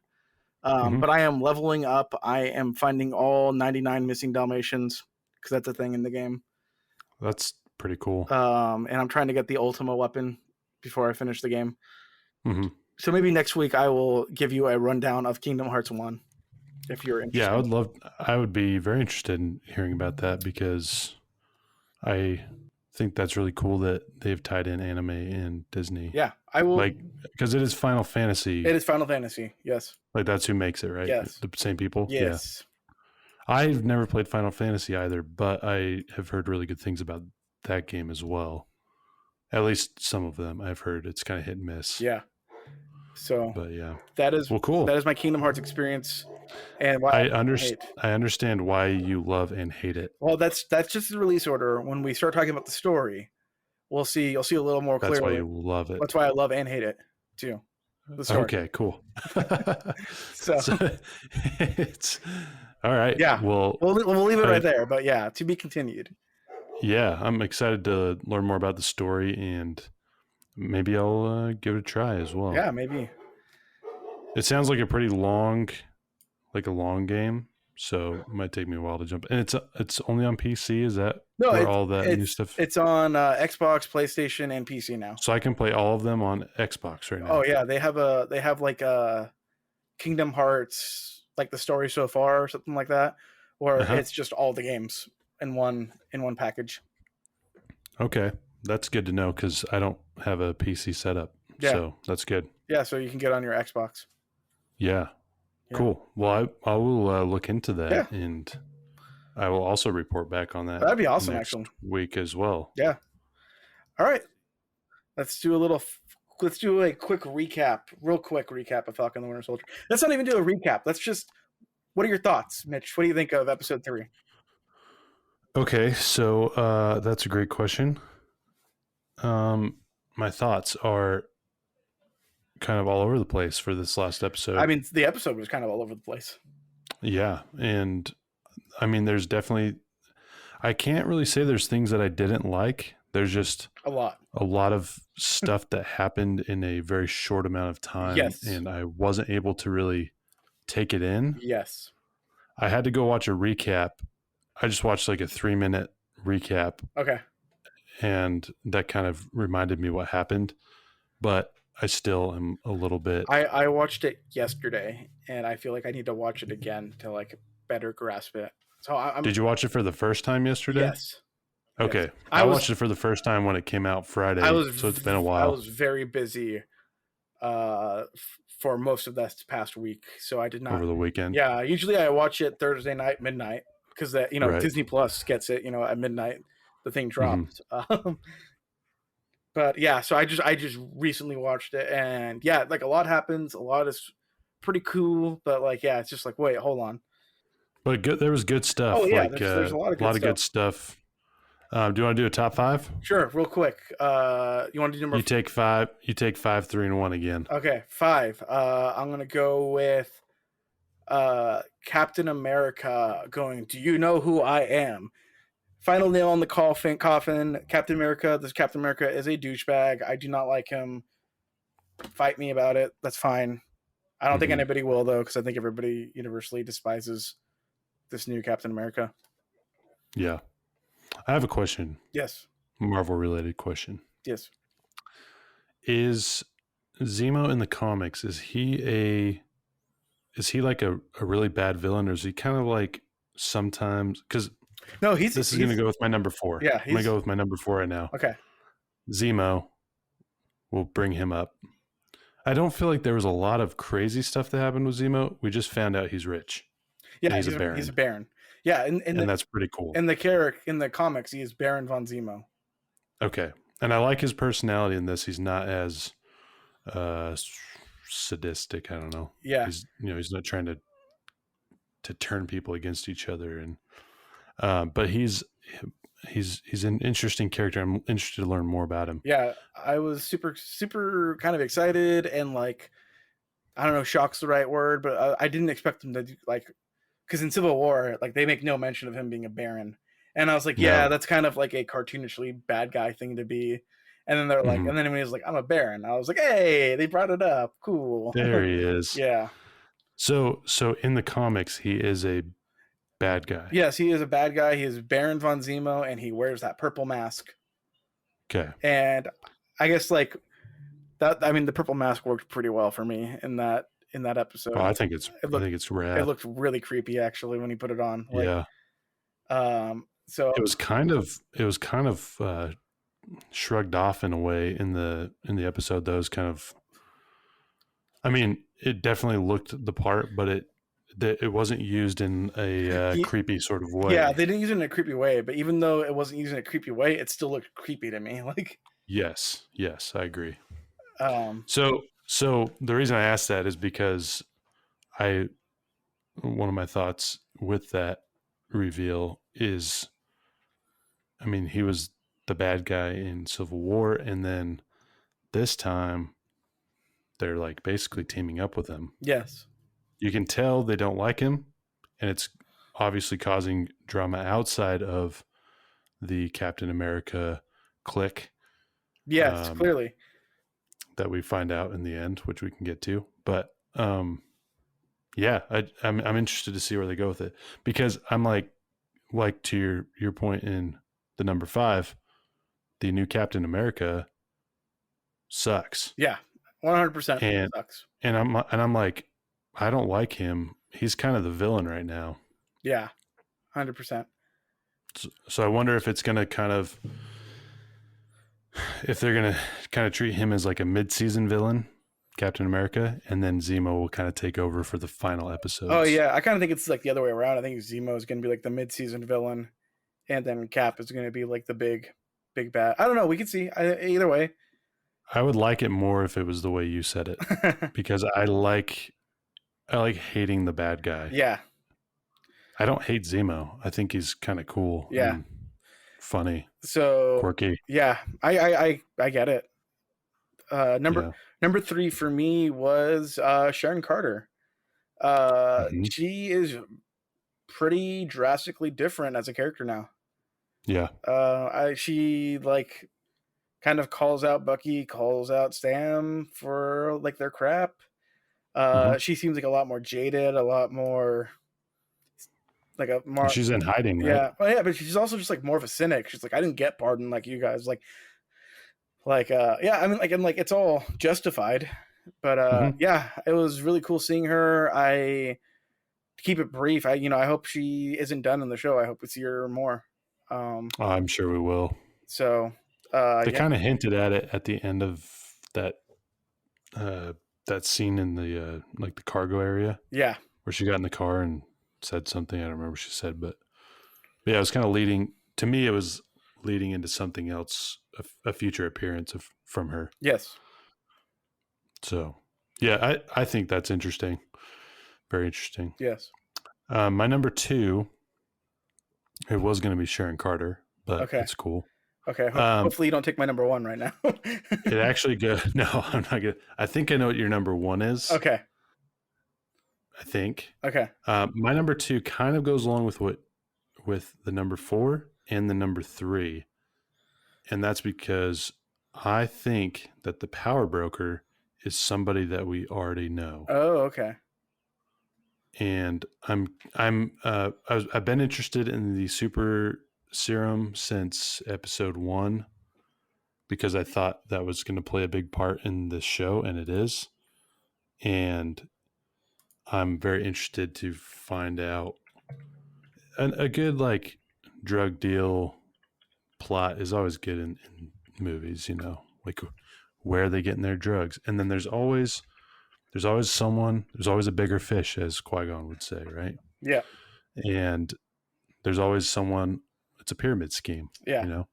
[SPEAKER 2] Mhm.
[SPEAKER 1] But I am leveling up. I am finding all 99 missing Dalmatians because that's a thing in the game.
[SPEAKER 2] That's pretty cool.
[SPEAKER 1] And I'm trying to get the Ultima weapon before I finish the game.
[SPEAKER 2] Hmm.
[SPEAKER 1] So maybe next week I will give you a rundown of Kingdom Hearts 1 if you're interested.
[SPEAKER 2] Yeah, I would be very interested in hearing about that because I think that's really cool that they've tied in anime and Disney.
[SPEAKER 1] Yeah, I will.
[SPEAKER 2] Like, because it is Final Fantasy.
[SPEAKER 1] It is Final Fantasy. Yes.
[SPEAKER 2] Like, that's who makes it, right?
[SPEAKER 1] Yes.
[SPEAKER 2] The same people?
[SPEAKER 1] Yes.
[SPEAKER 2] Yeah. I've never played Final Fantasy either, but I have heard really good things about that game as well. At least some of them I've heard. It's kind of hit and miss.
[SPEAKER 1] Yeah. So,
[SPEAKER 2] But yeah.
[SPEAKER 1] that is
[SPEAKER 2] cool.
[SPEAKER 1] That is my Kingdom Hearts experience, and why
[SPEAKER 2] I understand why you love and hate it.
[SPEAKER 1] Well, that's just the release order. When we start talking about the story, we'll see. You'll see a little more clearly.
[SPEAKER 2] That's why you love it.
[SPEAKER 1] That's why I love and hate it too. The story.
[SPEAKER 2] Okay, cool.
[SPEAKER 1] So
[SPEAKER 2] it's all right.
[SPEAKER 1] Yeah.
[SPEAKER 2] Well,
[SPEAKER 1] we'll leave it right there. But yeah, to be continued.
[SPEAKER 2] Yeah, I'm excited to learn more about the story, and maybe I'll give it a try as well.
[SPEAKER 1] Yeah, maybe.
[SPEAKER 2] It sounds like a pretty long game, so it might take me a while to jump. And it's only on PC. Is that where all that new stuff?
[SPEAKER 1] It's on Xbox, PlayStation, and PC now.
[SPEAKER 2] So I can play all of them on Xbox right now.
[SPEAKER 1] Oh yeah, they have like a Kingdom Hearts, like the story so far or something like that, or it's just all the games in one package.
[SPEAKER 2] Okay, that's good to know because I don't have a PC setup. Yeah. So that's good.
[SPEAKER 1] Yeah, so you can get on your Xbox.
[SPEAKER 2] Yeah. Cool. Well, I will look into that, and I will also report back on that.
[SPEAKER 1] That'd be awesome,
[SPEAKER 2] next
[SPEAKER 1] actually.
[SPEAKER 2] Week as well.
[SPEAKER 1] Yeah. All right. Let's do a quick recap, real quick recap of Falcon and the Winter Soldier. Let's not even do a recap. Let's just, what are your thoughts, Mitch? What do you think of episode 3?
[SPEAKER 2] Okay, so that's a great question. My thoughts are kind of all over the place for this last episode.
[SPEAKER 1] I mean, the episode was kind of all over the place.
[SPEAKER 2] Yeah, and I mean, there's definitely, I can't really say there's things that I didn't like. There's just a lot of stuff that happened in a very short amount of time.
[SPEAKER 1] Yes.
[SPEAKER 2] And I wasn't able to really take it in.
[SPEAKER 1] Yes.
[SPEAKER 2] I had to go watch a recap. I just watched like a 3-minute recap.
[SPEAKER 1] Okay.
[SPEAKER 2] And that kind of reminded me what happened. But I still am a little bit.
[SPEAKER 1] I watched it yesterday, and I feel like I need to watch it again to like better grasp it. So
[SPEAKER 2] Did you watch it for the first time yesterday?
[SPEAKER 1] Yes.
[SPEAKER 2] Okay. Yes. I watched it for the first time when it came out Friday. So it's been a while.
[SPEAKER 1] I was very busy for most of that past week, so I did not
[SPEAKER 2] over the weekend.
[SPEAKER 1] Yeah, usually I watch it Thursday night midnight because that
[SPEAKER 2] right.
[SPEAKER 1] Disney Plus gets it at midnight. The thing drops. Mm-hmm. But yeah, so I just recently watched it, and yeah, like a lot happens. A lot is pretty cool, but like it's just like, wait, hold on.
[SPEAKER 2] But there was good stuff.
[SPEAKER 1] Oh yeah, there's a lot of good stuff.
[SPEAKER 2] Do you want to do a top 5?
[SPEAKER 1] Sure, real quick. You want to do number?
[SPEAKER 2] You take 5. You take 5, 3, and 1 again.
[SPEAKER 1] Okay, 5. I'm gonna go with Captain America. Going, do you know who I am? Final nail on the coffin. Captain America. This Captain America is a douchebag. I do not like him. Fight me about it. That's fine. I don't think anybody will though, because I think everybody universally despises this new Captain America.
[SPEAKER 2] Yeah. I have a question.
[SPEAKER 1] Yes.
[SPEAKER 2] Marvel related question.
[SPEAKER 1] Yes.
[SPEAKER 2] Is Zemo in the comics, is he like a really bad villain, or is he kind of like sometimes, because
[SPEAKER 1] no,
[SPEAKER 2] this is going to go with my number 4.
[SPEAKER 1] Yeah.
[SPEAKER 2] I'm going to go with my number 4 right now.
[SPEAKER 1] Okay.
[SPEAKER 2] Zemo, we'll bring him up. I don't feel like there was a lot of crazy stuff that happened with Zemo. We just found out he's rich.
[SPEAKER 1] Yeah, he's a Baron. Yeah, and
[SPEAKER 2] that's pretty cool.
[SPEAKER 1] In the comics, he is Baron von Zemo.
[SPEAKER 2] Okay, and I like his personality in this. He's not as sadistic. I don't know.
[SPEAKER 1] Yeah,
[SPEAKER 2] he's not trying to turn people against each other, and but he's he's an interesting character. I'm interested to learn more about him.
[SPEAKER 1] Yeah, I was super kind of excited and like, I don't know, shock's the right word, but I didn't expect him to do, like, because in Civil War, like they make no mention of him being a Baron, and I was like, yeah,
[SPEAKER 2] No.
[SPEAKER 1] that's kind of like a cartoonishly bad guy thing to be. And then they're like,
[SPEAKER 2] Mhm.
[SPEAKER 1] and then when he was like, I'm a Baron, I was like, hey, they brought it up, cool.
[SPEAKER 2] There he is.
[SPEAKER 1] Yeah.
[SPEAKER 2] So in the comics, he is a bad guy.
[SPEAKER 1] Yes, he is a bad guy. He is Baron von Zemo, and he wears that purple mask.
[SPEAKER 2] Okay.
[SPEAKER 1] And I guess like that. I mean, the purple mask worked pretty well for me in that episode.
[SPEAKER 2] Well, I think it's rad.
[SPEAKER 1] It looked really creepy actually when he put it on. Like,
[SPEAKER 2] yeah.
[SPEAKER 1] So
[SPEAKER 2] it was kind of shrugged off in a way in the episode. Those kind of, I mean, it definitely looked the part, but it wasn't used in a creepy sort of way.
[SPEAKER 1] Yeah, they didn't use it in a creepy way, but even though it wasn't used in a creepy way, it still looked creepy to me. Like,
[SPEAKER 2] yes, I agree. So the reason I asked that is because one of my thoughts with that reveal is, I mean, he was the bad guy in Civil War, and then this time they're like basically teaming up with him.
[SPEAKER 1] Yes.
[SPEAKER 2] You can tell they don't like him, and it's obviously causing drama outside of the Captain America clique.
[SPEAKER 1] Yes, clearly.
[SPEAKER 2] That we find out in the end, which we can get to. But yeah, I'm interested to see where they go with it, because I'm like to your point in the number 5, the new Captain America sucks.
[SPEAKER 1] Yeah, 100% sucks.
[SPEAKER 2] And I'm like, I don't like him. He's kind of the villain right now.
[SPEAKER 1] Yeah, 100%.
[SPEAKER 2] So I wonder if it's going to if they're going to kind of treat him as like a mid-season villain, Captain America, and then Zemo will kind of take over for the final episodes.
[SPEAKER 1] Oh yeah, I kind of think it's like the other way around. I think Zemo is going to be like the mid-season villain, and then Cap is going to be like the big bad. I don't know. We can see either way.
[SPEAKER 2] I would like it more if it was the way you said it, because I like hating the bad guy.
[SPEAKER 1] Yeah.
[SPEAKER 2] I don't hate Zemo. I think he's kind of cool.
[SPEAKER 1] Yeah.
[SPEAKER 2] And funny.
[SPEAKER 1] So
[SPEAKER 2] quirky.
[SPEAKER 1] Yeah, I get it. Number 3 for me was Sharon Carter. She is pretty drastically different as a character now.
[SPEAKER 2] Yeah.
[SPEAKER 1] She like kind of calls out Bucky, calls out Sam for like their crap. She seems like a lot more jaded, a lot more like a more.
[SPEAKER 2] She's in hiding, right?
[SPEAKER 1] Yeah, well, yeah, but she's also just like more of a cynic. She's like, I didn't get pardoned like you guys. Yeah, I mean, like, and like it's all justified, but yeah, it was really cool seeing her. To keep it brief, I hope she isn't done in the show. I hope we see her more.
[SPEAKER 2] I'm sure we will.
[SPEAKER 1] So
[SPEAKER 2] they kind of hinted at it at the end of that that scene in the like the cargo area.
[SPEAKER 1] Yeah,
[SPEAKER 2] where she got in the car and said something. I don't remember what she said, but yeah, it was kind of leading to me. It was leading into something else, a future appearance from her.
[SPEAKER 1] Yes.
[SPEAKER 2] So yeah, I think that's interesting. Very interesting.
[SPEAKER 1] Yes.
[SPEAKER 2] My number 2, it was going to be Sharon Carter, but it's cool.
[SPEAKER 1] Okay. Hopefully you don't take my number 1 right now.
[SPEAKER 2] It actually good. No, I'm not good. I think I know what your number 1 is.
[SPEAKER 1] Okay.
[SPEAKER 2] I think.
[SPEAKER 1] Okay.
[SPEAKER 2] My number 2 kind of goes along with the number 4 and the number 3. And that's because I think that the power broker is somebody that we already know.
[SPEAKER 1] Oh, okay.
[SPEAKER 2] And I've been interested in the super serum since episode 1, because I thought that was going to play a big part in this show, and it is. And I'm very interested to find out. A good like drug deal plot is always good in movies, like where are they getting their drugs? And then there's always a bigger fish, as Qui-Gon would say, right?
[SPEAKER 1] Yeah.
[SPEAKER 2] And there's always someone. It's a pyramid scheme.
[SPEAKER 1] Yeah.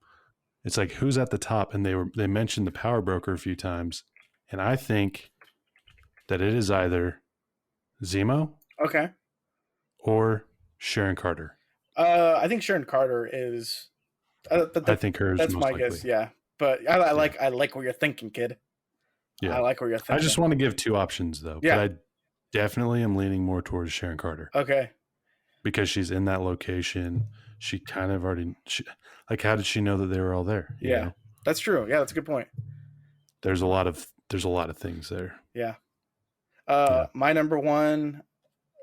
[SPEAKER 2] It's like, who's at the top? And they mentioned the power broker a few times, and I think that it is either Zemo,
[SPEAKER 1] okay,
[SPEAKER 2] or Sharon Carter.
[SPEAKER 1] I think Sharon Carter is
[SPEAKER 2] I think hers
[SPEAKER 1] that's
[SPEAKER 2] most
[SPEAKER 1] my
[SPEAKER 2] likely.
[SPEAKER 1] guess. Yeah, but I like where you're thinking, kid.
[SPEAKER 2] Yeah.
[SPEAKER 1] I like where you're thinking.
[SPEAKER 2] I just want to give two options though.
[SPEAKER 1] Yeah.
[SPEAKER 2] But I definitely am leaning more towards Sharon Carter.
[SPEAKER 1] Okay.
[SPEAKER 2] Because she's in that location. She kind of already like, how did she know that they were all there? You know?
[SPEAKER 1] That's true. Yeah, that's a good point.
[SPEAKER 2] There's a lot of things there.
[SPEAKER 1] Yeah. My number one,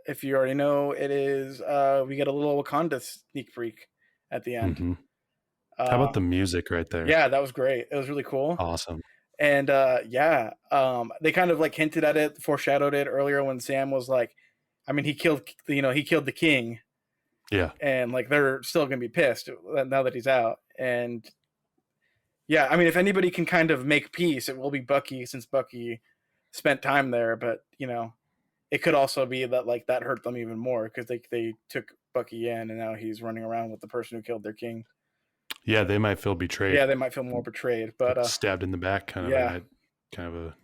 [SPEAKER 1] if you already know, it is we get a little Wakanda sneak peek at the end.
[SPEAKER 2] Mm-hmm. How about the music right there?
[SPEAKER 1] Yeah, that was great. It was really cool.
[SPEAKER 2] Awesome.
[SPEAKER 1] And they kind of like hinted at it, foreshadowed it earlier when Sam was like, I mean, he killed the king.
[SPEAKER 2] Yeah.
[SPEAKER 1] And like they're still gonna be pissed now that he's out. And yeah, I mean, if anybody can kind of make peace, it will be Bucky, since Bucky spent time there. But it could also be that like that hurt them even more because they took Bucky in, and now he's running around with the person who killed their king.
[SPEAKER 2] Yeah, they might feel betrayed.
[SPEAKER 1] Yeah, they might feel more betrayed, but
[SPEAKER 2] stabbed in the back, kind of a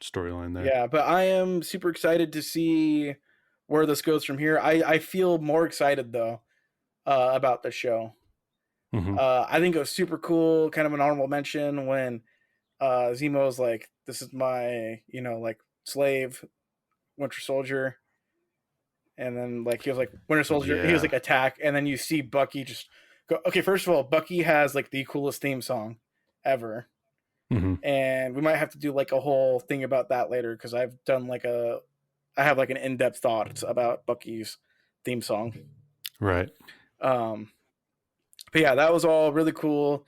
[SPEAKER 2] storyline there.
[SPEAKER 1] Yeah, but I am super excited to see where this goes from here. I feel more excited though about the show.
[SPEAKER 2] Mm-hmm.
[SPEAKER 1] I think it was super cool. Kind of an honorable mention when Zemo's like, "This is my like slave, Winter Soldier," and then like he was like Winter Soldier.
[SPEAKER 2] Yeah.
[SPEAKER 1] He was like attack, and then you see Bucky just go. Okay, first of all, Bucky has like the coolest theme song ever.
[SPEAKER 2] Mm-hmm.
[SPEAKER 1] And we might have to do like a whole thing about that later because I have like an in-depth thought about Bucky's theme song.
[SPEAKER 2] Right.
[SPEAKER 1] But yeah, that was all really cool.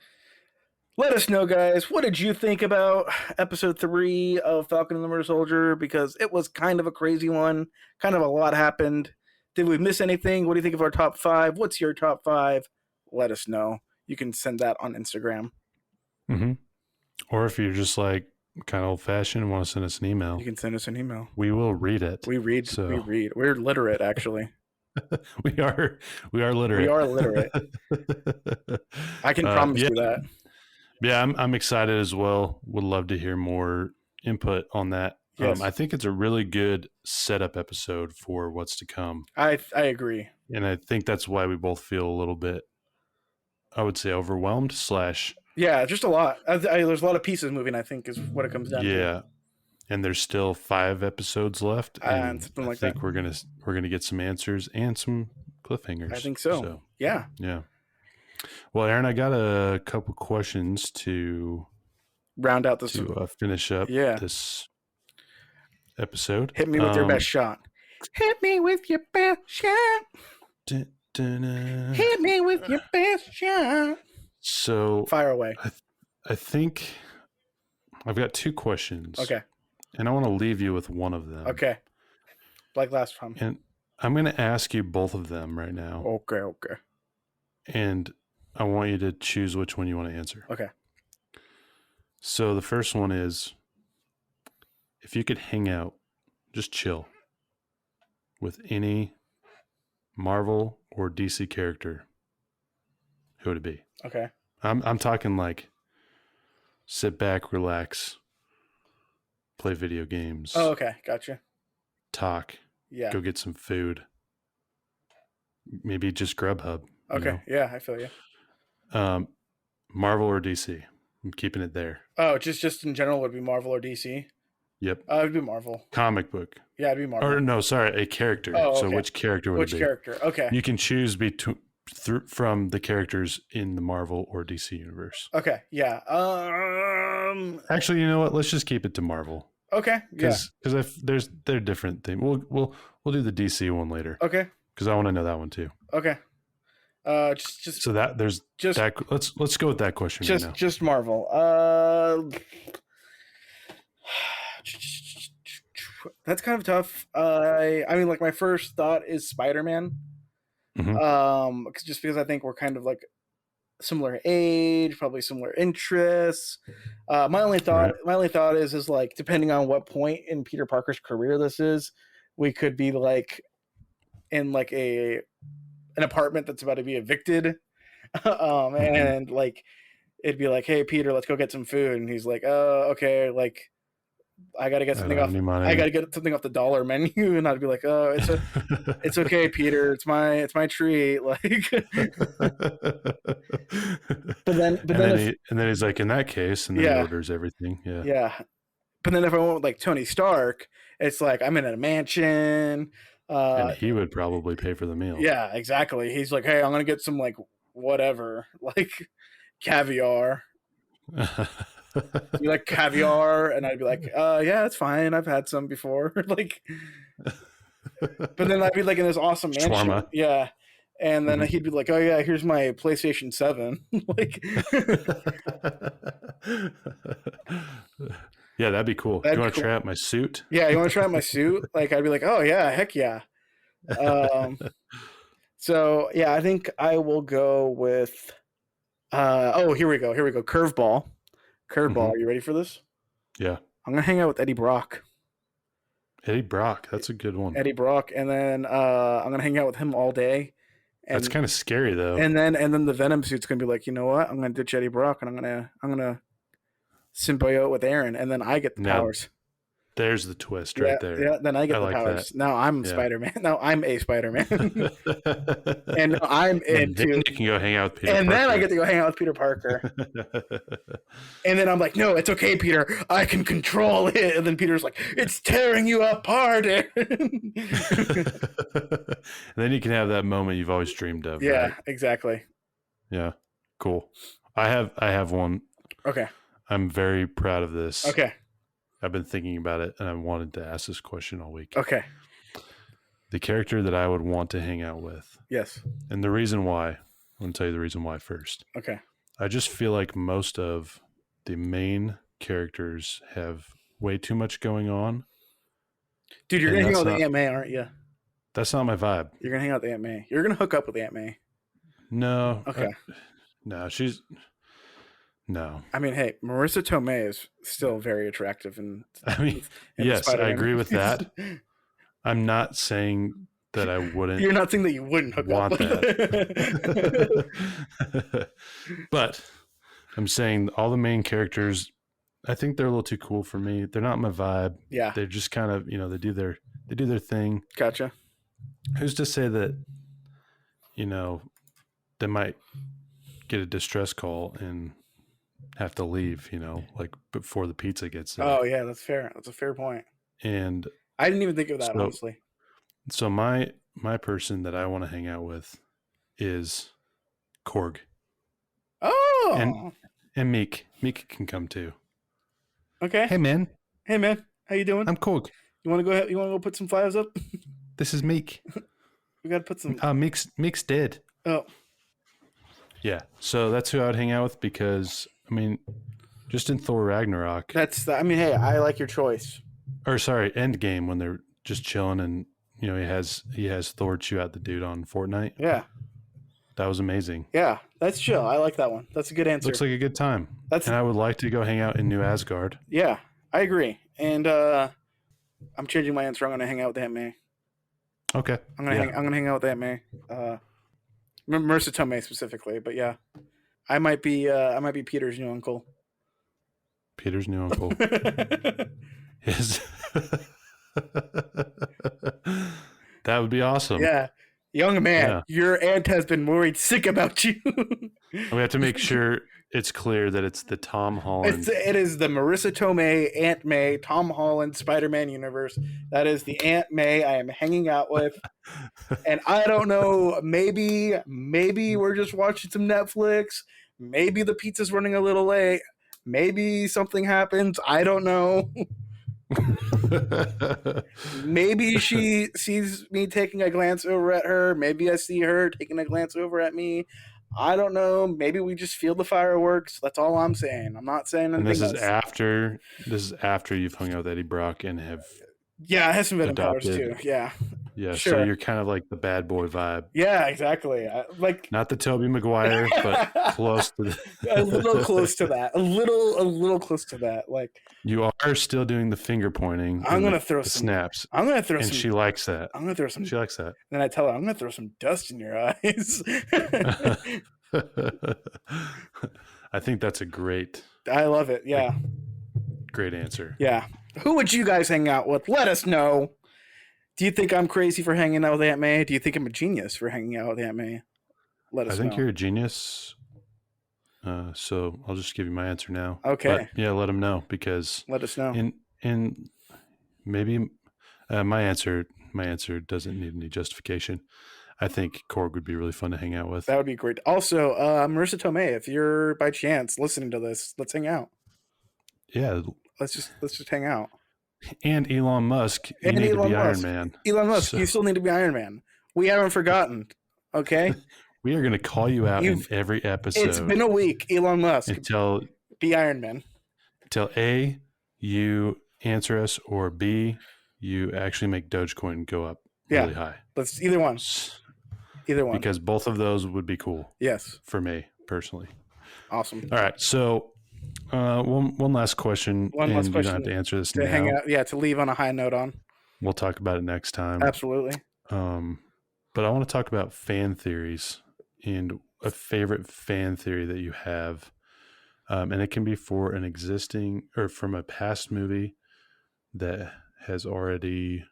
[SPEAKER 1] Let us know, guys, what did you think about episode 3 of Falcon and the Winter Soldier? Because it was kind of a crazy one. Kind of a lot happened. Did we miss anything? What do you think of our top 5? What's your top 5? Let us know. You can send that on Instagram.
[SPEAKER 2] Mm-hmm. Or if you're just like kind of old fashioned and want to send us an email,
[SPEAKER 1] you can send us an email.
[SPEAKER 2] We will read it.
[SPEAKER 1] We read. We're literate, actually.
[SPEAKER 2] we are literate.
[SPEAKER 1] We are literate. I can promise you that.
[SPEAKER 2] Yeah, I'm excited as well. Would love to hear more input on that.
[SPEAKER 1] Yes.
[SPEAKER 2] I think it's a really good setup episode for what's to come.
[SPEAKER 1] I agree.
[SPEAKER 2] And I think that's why we both feel a little bit, I would say, overwhelmed /
[SPEAKER 1] yeah, just a lot. There's a lot of pieces moving, I think, is what it comes down to.
[SPEAKER 2] Yeah. And there's still 5 episodes left. And
[SPEAKER 1] something like
[SPEAKER 2] I think we're gonna get some answers and some cliffhangers.
[SPEAKER 1] I think so. Yeah.
[SPEAKER 2] Yeah. Well, Aaron, I got a couple questions to
[SPEAKER 1] round out this
[SPEAKER 2] finish up this episode.
[SPEAKER 1] Hit me with your best shot. Hit me with your best shot. Hit me with your best shot.
[SPEAKER 2] So
[SPEAKER 1] fire away.
[SPEAKER 2] I think I've got 2 questions.
[SPEAKER 1] Okay.
[SPEAKER 2] And I want to leave you with one of them.
[SPEAKER 1] Okay. Like last time.
[SPEAKER 2] And I'm going to ask you both of them right now.
[SPEAKER 1] Okay.
[SPEAKER 2] And I want you to choose which one you want to answer.
[SPEAKER 1] Okay.
[SPEAKER 2] So the first one is, if you could hang out, just chill with any Marvel or DC character, who would it be?
[SPEAKER 1] Okay.
[SPEAKER 2] I'm talking like sit back, relax, play video games.
[SPEAKER 1] Oh, okay. Gotcha.
[SPEAKER 2] Talk.
[SPEAKER 1] Yeah.
[SPEAKER 2] Go get some food. Maybe just Grubhub.
[SPEAKER 1] Okay. Yeah, I feel you.
[SPEAKER 2] Marvel or DC? I'm keeping it there.
[SPEAKER 1] Oh, just in general, would it be Marvel or DC?
[SPEAKER 2] Yep.
[SPEAKER 1] It'd be Marvel.
[SPEAKER 2] Comic book.
[SPEAKER 1] Yeah, it'd be Marvel.
[SPEAKER 2] Or no, sorry, a character.
[SPEAKER 1] Oh, okay.
[SPEAKER 2] So which character would it be?
[SPEAKER 1] Which character? Okay.
[SPEAKER 2] You can choose from the characters in the Marvel or DC universe.
[SPEAKER 1] Okay. Yeah.
[SPEAKER 2] Actually, you know what? Let's just keep it to Marvel.
[SPEAKER 1] Okay. Yeah.
[SPEAKER 2] Because they're different things. We'll do the DC one later.
[SPEAKER 1] Okay.
[SPEAKER 2] Because I want to know that one too.
[SPEAKER 1] Okay. Just
[SPEAKER 2] so that there's just that. Let's go with that question.
[SPEAKER 1] Just Marvel. That's kind of tough. I mean, like my first thought is Spider-Man.
[SPEAKER 2] Mm-hmm.
[SPEAKER 1] Just because I think we're kind of like similar age, probably similar interests. My only thought is like depending on what point in Peter Parker's career this is, we could be like in like an apartment that's about to be evicted, and like it'd be like, hey Peter, let's go get some food, and he's like, okay, like I gotta get
[SPEAKER 2] I
[SPEAKER 1] something
[SPEAKER 2] don't
[SPEAKER 1] off.
[SPEAKER 2] have any money.
[SPEAKER 1] I gotta get something off the dollar menu, and I'd be like, "Oh, it's okay, Peter. It's my treat." Like, but then if
[SPEAKER 2] And then he's like, in that case, and then he
[SPEAKER 1] yeah,
[SPEAKER 2] orders everything. Yeah.
[SPEAKER 1] yeah. But then if I went with like Tony Stark, it's like I'm in a mansion.
[SPEAKER 2] And he would probably pay for the meal.
[SPEAKER 1] Yeah, exactly. He's like, "Hey, I'm gonna get some like whatever, like caviar." You like caviar? And I'd be like, yeah, it's fine. I've had some before." Like, but then I'd be like in this awesome mansion.
[SPEAKER 2] Shawarma.
[SPEAKER 1] Yeah. And then he'd be like, "Oh yeah, here's my PlayStation 7." Like,
[SPEAKER 2] yeah, that'd be cool. Do you want to try out my suit?
[SPEAKER 1] Yeah, you want to try out my suit? Like, I'd be like, "Oh yeah, heck yeah." So yeah, I think I will go with. Oh, here we go. Curveball. Are you ready for this?
[SPEAKER 2] Yeah.
[SPEAKER 1] I'm gonna hang out with Eddie Brock.
[SPEAKER 2] Eddie Brock, that's a good one.
[SPEAKER 1] Eddie Brock, and then I'm gonna hang out with him all day. And,
[SPEAKER 2] that's kind of scary though.
[SPEAKER 1] And then the Venom suit's gonna be like, you know what? I'm gonna ditch Eddie Brock, and I'm gonna symbiote with Aaron, and then I get the powers.
[SPEAKER 2] There's the twist right there.
[SPEAKER 1] Yeah, then I get the powers.
[SPEAKER 2] That.
[SPEAKER 1] Now I'm Spider-Man. Now I'm a Spider-Man. And I'm into.
[SPEAKER 2] Then you can go hang out with Peter Parker.
[SPEAKER 1] Then I get to go hang out with Peter Parker. And then I'm like, "No, it's okay, Peter. I can control it." And then Peter's like, "It's tearing you apart."
[SPEAKER 2] And then you can have that moment you've always dreamed of.
[SPEAKER 1] Yeah,
[SPEAKER 2] right?
[SPEAKER 1] exactly.
[SPEAKER 2] Yeah, cool. I have one.
[SPEAKER 1] Okay.
[SPEAKER 2] I'm very proud of this.
[SPEAKER 1] Okay.
[SPEAKER 2] I've been thinking about it, and I wanted to ask this question all week.
[SPEAKER 1] Okay.
[SPEAKER 2] The character that I would want to hang out with.
[SPEAKER 1] Yes.
[SPEAKER 2] And the reason why, I'm going to tell you the reason why first.
[SPEAKER 1] Okay.
[SPEAKER 2] I just feel like most of the main characters have way too much going on.
[SPEAKER 1] Dude, you're going to hang out with Aunt May, aren't you?
[SPEAKER 2] That's not my vibe.
[SPEAKER 1] You're going to hang out with Aunt May. You're going to hook up with Aunt May.
[SPEAKER 2] No.
[SPEAKER 1] Okay.
[SPEAKER 2] No.
[SPEAKER 1] I mean, hey, Marissa Tomei is still very attractive.
[SPEAKER 2] Yes, I agree with that. I'm not saying that I wouldn't.
[SPEAKER 1] You're not saying that you wouldn't hook up with
[SPEAKER 2] that. But I'm saying all the main characters, I think they're a little too cool for me. They're not my vibe.
[SPEAKER 1] Yeah.
[SPEAKER 2] They're just kind of, they do their thing.
[SPEAKER 1] Gotcha.
[SPEAKER 2] Who's to say that, they might get a distress call and have to leave, like before the pizza gets there.
[SPEAKER 1] Oh yeah, that's fair. That's a fair point.
[SPEAKER 2] And
[SPEAKER 1] I didn't even think of that, honestly.
[SPEAKER 2] So my person that I want to hang out with is Korg.
[SPEAKER 1] Oh.
[SPEAKER 2] And Meek. Meek can come too.
[SPEAKER 1] Okay.
[SPEAKER 2] Hey man.
[SPEAKER 1] How you doing?
[SPEAKER 2] I'm Korg.
[SPEAKER 1] You want to go ahead? You want to go put some flyers up?
[SPEAKER 2] This is Meek.
[SPEAKER 1] We got to put some.
[SPEAKER 2] Meek's dead.
[SPEAKER 1] Oh.
[SPEAKER 2] Yeah. So that's who I would hang out with because just in Thor Ragnarok.
[SPEAKER 1] Hey, I like your choice.
[SPEAKER 2] Or sorry, Endgame when they're just chilling and he has Thor chew out the dude on Fortnite.
[SPEAKER 1] Yeah.
[SPEAKER 2] That was amazing.
[SPEAKER 1] Yeah, that's chill. I like that one. That's a good answer.
[SPEAKER 2] Looks like a good time. And I would like to go hang out in New Asgard.
[SPEAKER 1] Yeah, I agree. And I'm changing my answer. I'm going to hang out with Aunt May.
[SPEAKER 2] Okay.
[SPEAKER 1] I'm gonna hang out with Aunt May. Marissa Tomei specifically, but yeah, I might be Peter's new uncle.
[SPEAKER 2] Peter's new uncle. That would be awesome.
[SPEAKER 1] Yeah. Young man, your aunt has been worried sick about you.
[SPEAKER 2] We have to make sure it's clear that it's the Tom Holland.
[SPEAKER 1] It is the Marissa Tomei, Aunt May, Tom Holland Spider-Man universe. That is the Aunt May I am hanging out with. And I don't know, maybe we're just watching some Netflix. Maybe the pizza's running a little late. Maybe something happens. I don't know. Maybe she sees me taking a glance over at her. Maybe I see her taking a glance over at me. I don't know. Maybe we just feel the fireworks. That's all I'm saying. I'm not saying anything else.
[SPEAKER 2] This is after you've hung out with Eddie Brock and have
[SPEAKER 1] I have some Venom powers too. Yeah.
[SPEAKER 2] Yeah,
[SPEAKER 1] sure.
[SPEAKER 2] So you're kind of like the bad boy vibe.
[SPEAKER 1] Yeah, exactly.
[SPEAKER 2] Not the Tobey Maguire, but close to
[SPEAKER 1] a little close to that. A little close to that. Like
[SPEAKER 2] you are still doing the finger pointing.
[SPEAKER 1] I'm gonna throw some
[SPEAKER 2] snaps.
[SPEAKER 1] I'm gonna throw
[SPEAKER 2] and
[SPEAKER 1] some.
[SPEAKER 2] She likes that.
[SPEAKER 1] I'm gonna throw some.
[SPEAKER 2] She likes that.
[SPEAKER 1] And then I tell her I'm gonna throw some dust in your eyes.
[SPEAKER 2] I think that's a great.
[SPEAKER 1] I love it. Yeah.
[SPEAKER 2] Great answer.
[SPEAKER 1] Yeah. Who would you guys hang out with? Let us know. Do you think I'm crazy for hanging out with Aunt May? Do you think I'm a genius for hanging out with Aunt May? Let us know.
[SPEAKER 2] I think you're a genius. So I'll just give you my answer now.
[SPEAKER 1] Okay.
[SPEAKER 2] But yeah, let them know because
[SPEAKER 1] let us know.
[SPEAKER 2] And maybe my answer doesn't need any justification. I think Korg would be really fun to hang out with.
[SPEAKER 1] That would be great. Also, Marissa Tomei, if you're by chance listening to this, let's hang out.
[SPEAKER 2] Yeah.
[SPEAKER 1] Let's just hang out.
[SPEAKER 2] And Elon Musk, you need to be Iron Man.
[SPEAKER 1] Elon Musk, you still need to be Iron Man. We haven't forgotten. Okay.
[SPEAKER 2] We are going to call you out in every episode.
[SPEAKER 1] It's been a week, Elon Musk. Be Iron Man.
[SPEAKER 2] Until A, you answer us, or B, you actually make Dogecoin go up really high.
[SPEAKER 1] Let's either one. Either one.
[SPEAKER 2] Because both of those would be cool.
[SPEAKER 1] Yes.
[SPEAKER 2] For me, personally.
[SPEAKER 1] Awesome.
[SPEAKER 2] All right. So one last question. You don't have to answer this now.
[SPEAKER 1] Hang out, to leave on a high note on.
[SPEAKER 2] We'll talk about it next time.
[SPEAKER 1] Absolutely.
[SPEAKER 2] But I want to talk about fan theories and a favorite fan theory that you have. And it can be for an existing or from a past movie that has already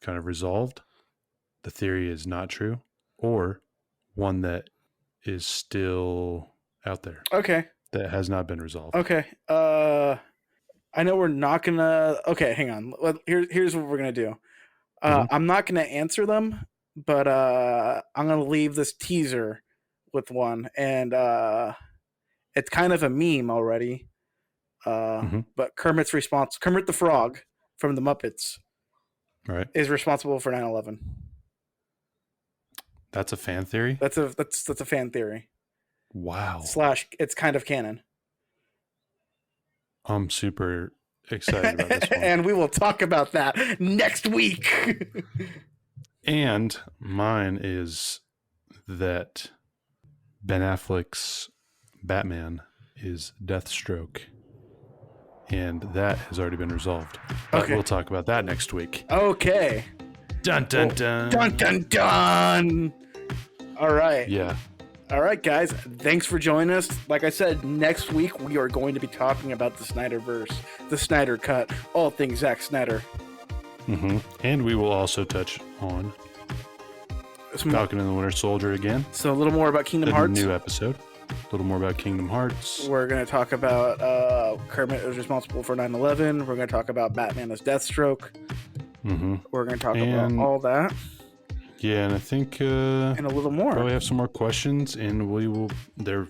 [SPEAKER 2] kind of resolved. The theory is not true, or one that is still out there.
[SPEAKER 1] Okay.
[SPEAKER 2] That has not been resolved.
[SPEAKER 1] Okay. I know we're not gonna. Okay, hang on. Here's what we're gonna do. I'm not gonna answer them, but I'm gonna leave this teaser with one, and it's kind of a meme already. But Kermit the Frog from the Muppets,
[SPEAKER 2] right,
[SPEAKER 1] is responsible for 9/11.
[SPEAKER 2] That's a fan theory?
[SPEAKER 1] That's a fan theory.
[SPEAKER 2] Wow.
[SPEAKER 1] / it's kind of canon.
[SPEAKER 2] I'm super excited about this one.
[SPEAKER 1] And we will talk about that next week.
[SPEAKER 2] And mine is that Ben Affleck's Batman is Deathstroke. And that has already been resolved. But we'll talk about that next week.
[SPEAKER 1] Okay.
[SPEAKER 2] Dun, dun, dun.
[SPEAKER 1] Dun, dun, dun. All right.
[SPEAKER 2] Yeah.
[SPEAKER 1] All right, guys. Thanks for joining us. Like I said, next week we are going to be talking about the Snyderverse, the Snyder Cut, all things Zack Snyder.
[SPEAKER 2] And we will also touch on Falcon and the Winter Soldier again.
[SPEAKER 1] So a little more about Kingdom Hearts.
[SPEAKER 2] New episode. A little more about Kingdom Hearts.
[SPEAKER 1] We're going to talk about Kermit is responsible for 9/11. We're going to talk about Batman as Deathstroke. We're going to talk about all that.
[SPEAKER 2] Yeah, and I think
[SPEAKER 1] and a little more.
[SPEAKER 2] Probably have some more questions, and there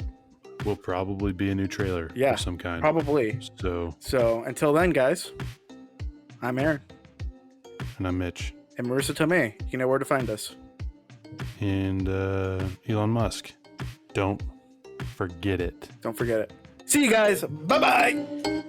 [SPEAKER 2] will probably be a new trailer of some kind.
[SPEAKER 1] Probably. So until then, guys, I'm Aaron.
[SPEAKER 2] And I'm Mitch.
[SPEAKER 1] And Marissa Tomei. You know where to find us.
[SPEAKER 2] And Elon Musk. Don't forget it.
[SPEAKER 1] Don't forget it. See you guys. Bye-bye.